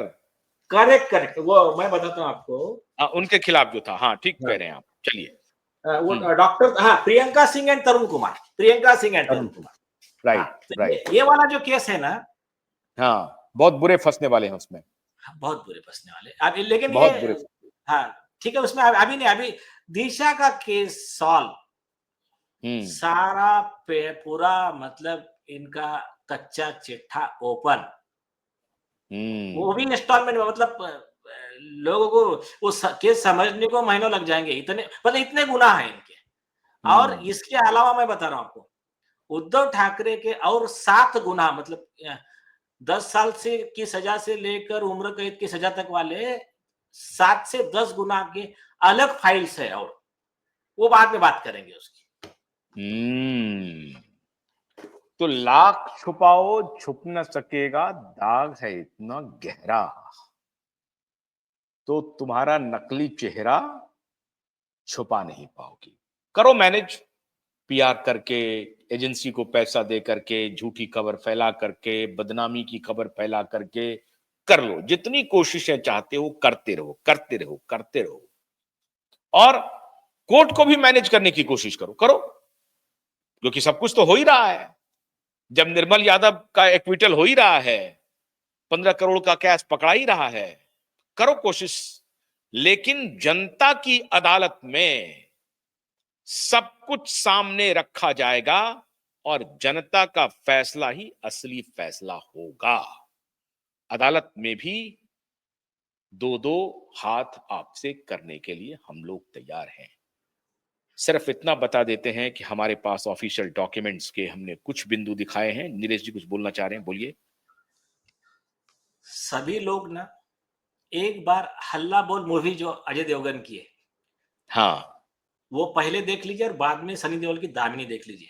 [SPEAKER 3] करेक्ट, वो मैं बताता हूँ आपको।
[SPEAKER 1] उनके खिलाफ जो था। हाँ, ठीक कह रहे हैं आप, चलिए।
[SPEAKER 3] वो डॉक्टर, हाँ, प्रियंका सिंह एंड तरुण कुमार, हाँ, तो ये वाला जो केस है ना,
[SPEAKER 1] हाँ, बहुत बुरे फंसने वाले हैं उसमें,
[SPEAKER 3] बहुत बुरे फंसने वाले अभी, लेकिन
[SPEAKER 1] बहुत
[SPEAKER 3] ये,
[SPEAKER 1] बुरे।
[SPEAKER 3] हाँ, ठीक है, उसमें अभी नहीं, अभी दिशा का केस सॉल्व, सारा पूरा मतलब इनका कच्चा चिट्ठा ओपन, वो भी इंस्टॉलमेंट में, मतलब लोगों को वो केस समझने को महीनों लग जाएंगे, इतने मतलब इतने गुनाह हैं इनके। और इसके अलावा मैं बता रहा हूं आपको, उद्धव ठाकरे के और 7 गुनाह, मतलब 10 साल से की सजा से लेकर उम्र कैद की सजा तक वाले 7 से 10 गुनाह के अलग फाइल्स है, और वो बाद में बात करेंगे उसकी।
[SPEAKER 1] तो लाख छुपाओ छुप न सकेगा, दाग है इतना गहरा, तो तुम्हारा नकली चेहरा छुपा नहीं पाओगी। करो मैनेज, पीआर करके, एजेंसी को पैसा दे करके, झूठी खबर फैला करके, बदनामी की खबर फैला करके, कर लो, जितनी कोशिशें चाहते हो करते रहो, करते रहो, करते रहो। और कोर्ट को भी मैनेज करने की कोशिश करो, क्योंकि सब कुछ तो हो ही रहा है। जब निर्मल यादव का एक्विटल हो ही रहा है, 15 करोड़ का कैश पकड़ा ही रहा है, करो कोशिश। लेकिन जनता की अदालत में सब कुछ सामने रखा जाएगा और जनता का फैसला ही असली फैसला होगा। अदालत में भी 2-2 हाथ आपसे करने के लिए हम लोग तैयार हैं। सिर्फ इतना बता देते हैं कि हमारे पास ऑफिशियल डॉक्यूमेंट्स के हमने कुछ बिंदु दिखाए हैं। नीलेश जी कुछ बोलना चाह रहे हैं, बोलिए।
[SPEAKER 3] सभी लोग ना एक बार हल्ला बोल मूवी जो अजय देवगन की है,
[SPEAKER 1] हाँ,
[SPEAKER 3] वो पहले देख लीजिए और बाद में सनी देओल की दामिनी देख लीजिए।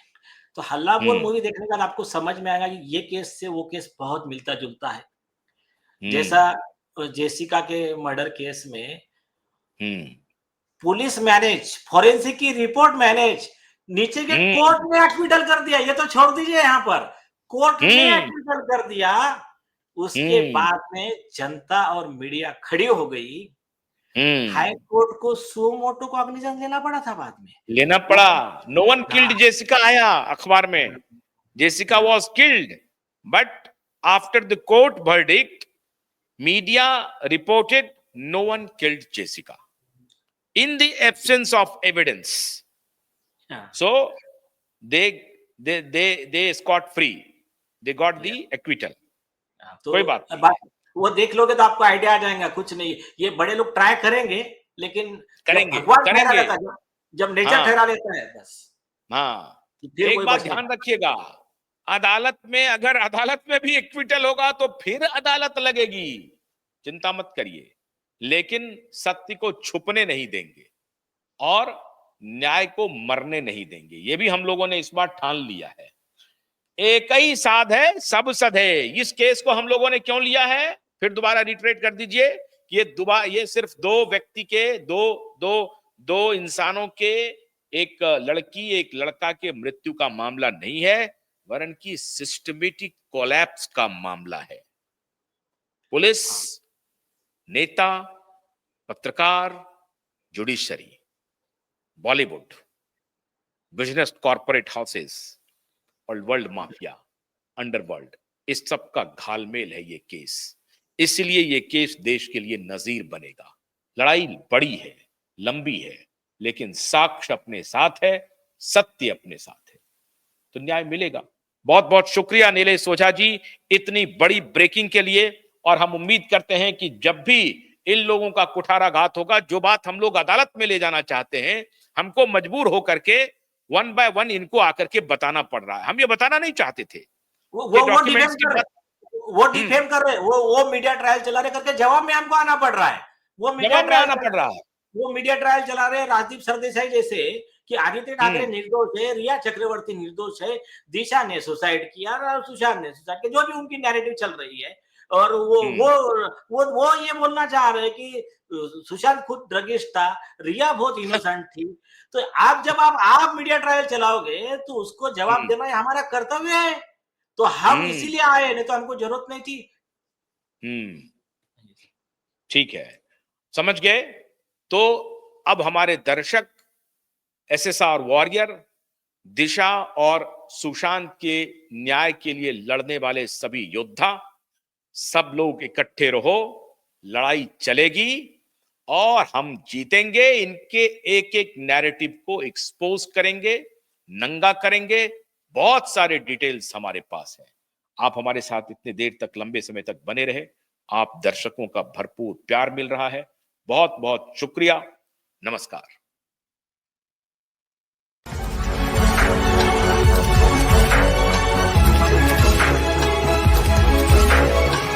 [SPEAKER 3] तो हल्ला बोल मूवी देखने के बाद आपको समझ में आएगा कि ये केस से वो केस बहुत मिलता जुलता है। जैसा जेसिका के मर्डर केस में पुलिस मैनेज, फॉरेंसिक की रिपोर्ट मैनेज, नीचे के कोर्ट ने एक्विटल कर दिया, ये तो छोड़ दीजिए, यहाँ पर कोर्ट ने एक्विटल कर दिया। उसके बाद में जनता और मीडिया खड़ी हो गई। हाई कोर्ट को सो मोटो कॉग्निजेंस लेना पड़ा था बाद में,
[SPEAKER 1] लेना पड़ा। नो वन किल्ड जेसिका आया अखबार में, Jessica was killed, but after the court verdict media reported no one killed Jessica in the absence of evidence. So they scot free, they got the acquittal.
[SPEAKER 3] तो
[SPEAKER 1] कोई बात नहीं,
[SPEAKER 3] वो देख लोगे तो आपको आइडिया आ जाएगा। कुछ नहीं, ये बड़े लोग ट्राई करेंगे, लेकिन भगवान ठहरा लेता है, जब नेचर ठहरा लेता है बस।
[SPEAKER 1] हाँ, एक बात ध्यान रखिएगा, अदालत में अगर अदालत में भी एक्विटल होगा तो फिर अदालत लगेगी, चिंता मत करिए, लेकिन सत्य को छुपने नहीं देंगे और न्याय को मरने नहीं देंगे। ये भी हम लोगों ने इस बार ठान लिया है। एक ही साध है सब सध है। इस केस को हम लोगों ने क्यों लिया है, फिर दोबारा रिट्रेट कर दीजिए कि ये सिर्फ दो व्यक्ति के दो इंसानों के, एक लड़की एक लड़का के मृत्यु का मामला नहीं है, वरन की सिस्टमेटिक कोलैप्स का मामला है। पुलिस, नेता, पत्रकार, judiciary, Bollywood, business corporate houses और वर्ल्ड माफिया, अंडरवर्ल्ड, इस सब का घालमेल है ये केस। इसलिए ये केस देश के लिए नजीर बनेगा। लड़ाई बड़ी है, लंबी है, लेकिन साक्ष्य अपने साथ है, सत्य अपने साथ है, तो न्याय मिलेगा। बहुत बहुत शुक्रिया नीलेश ओझा जी इतनी बड़ी ब्रेकिंग के लिए। और हम उम्मीद करते हैं कि जब भी इन लोगों का कुठाराघात होगा, जो बात हम लोग अदालत में ले जाना चाहते हैं, हमको मजबूर होकर के वन बाय वन इनको आकर के बताना पड़ रहा है। हम ये बताना नहीं चाहते थे।
[SPEAKER 3] वो डिफेम कर रहे, वो मीडिया ट्रायल चला रहे करके जवाब में हमको आना पड़ रहा है। वो मीडिया ट्रायल चला रहे राजदीप सरदेसाई जैसे कि आदित्य ठाकरे निर्दोष है, रिया चक्रवर्ती निर्दोष है, दिशा ने सुसाइड किया, सुशांत ने सुसाइड किया, जो भी उनकी नैरेटिव चल रही है। और वो ये बोलना चाह रहे हैं कि सुशांत खुद ड्रगिस्ट था, रिया बहुत इनोसेंट थी। तो जब आप मीडिया ट्रायल चलाओगे तो उसको जवाब देना हमारा कर्तव्य है। तो हम इसीलिए आए, नहीं तो हमको जरूरत नहीं थी।
[SPEAKER 1] ठीक है, समझ गए। तो अब हमारे दर्शक, एसएसआर वॉरियर, दिशा और सुशांत के न्याय के लिए लड़ने वाले सभी योद्धा, सब लोग इकट्ठे रहो, लड़ाई चलेगी और हम जीतेंगे। इनके एक एक नैरेटिव को एक्सपोज करेंगे, नंगा करेंगे। बहुत सारे डिटेल्स हमारे पास है। आप हमारे साथ इतने देर तक, लंबे समय तक बने रहे। आप दर्शकों का भरपूर प्यार मिल रहा है, बहुत बहुत शुक्रिया। नमस्कार।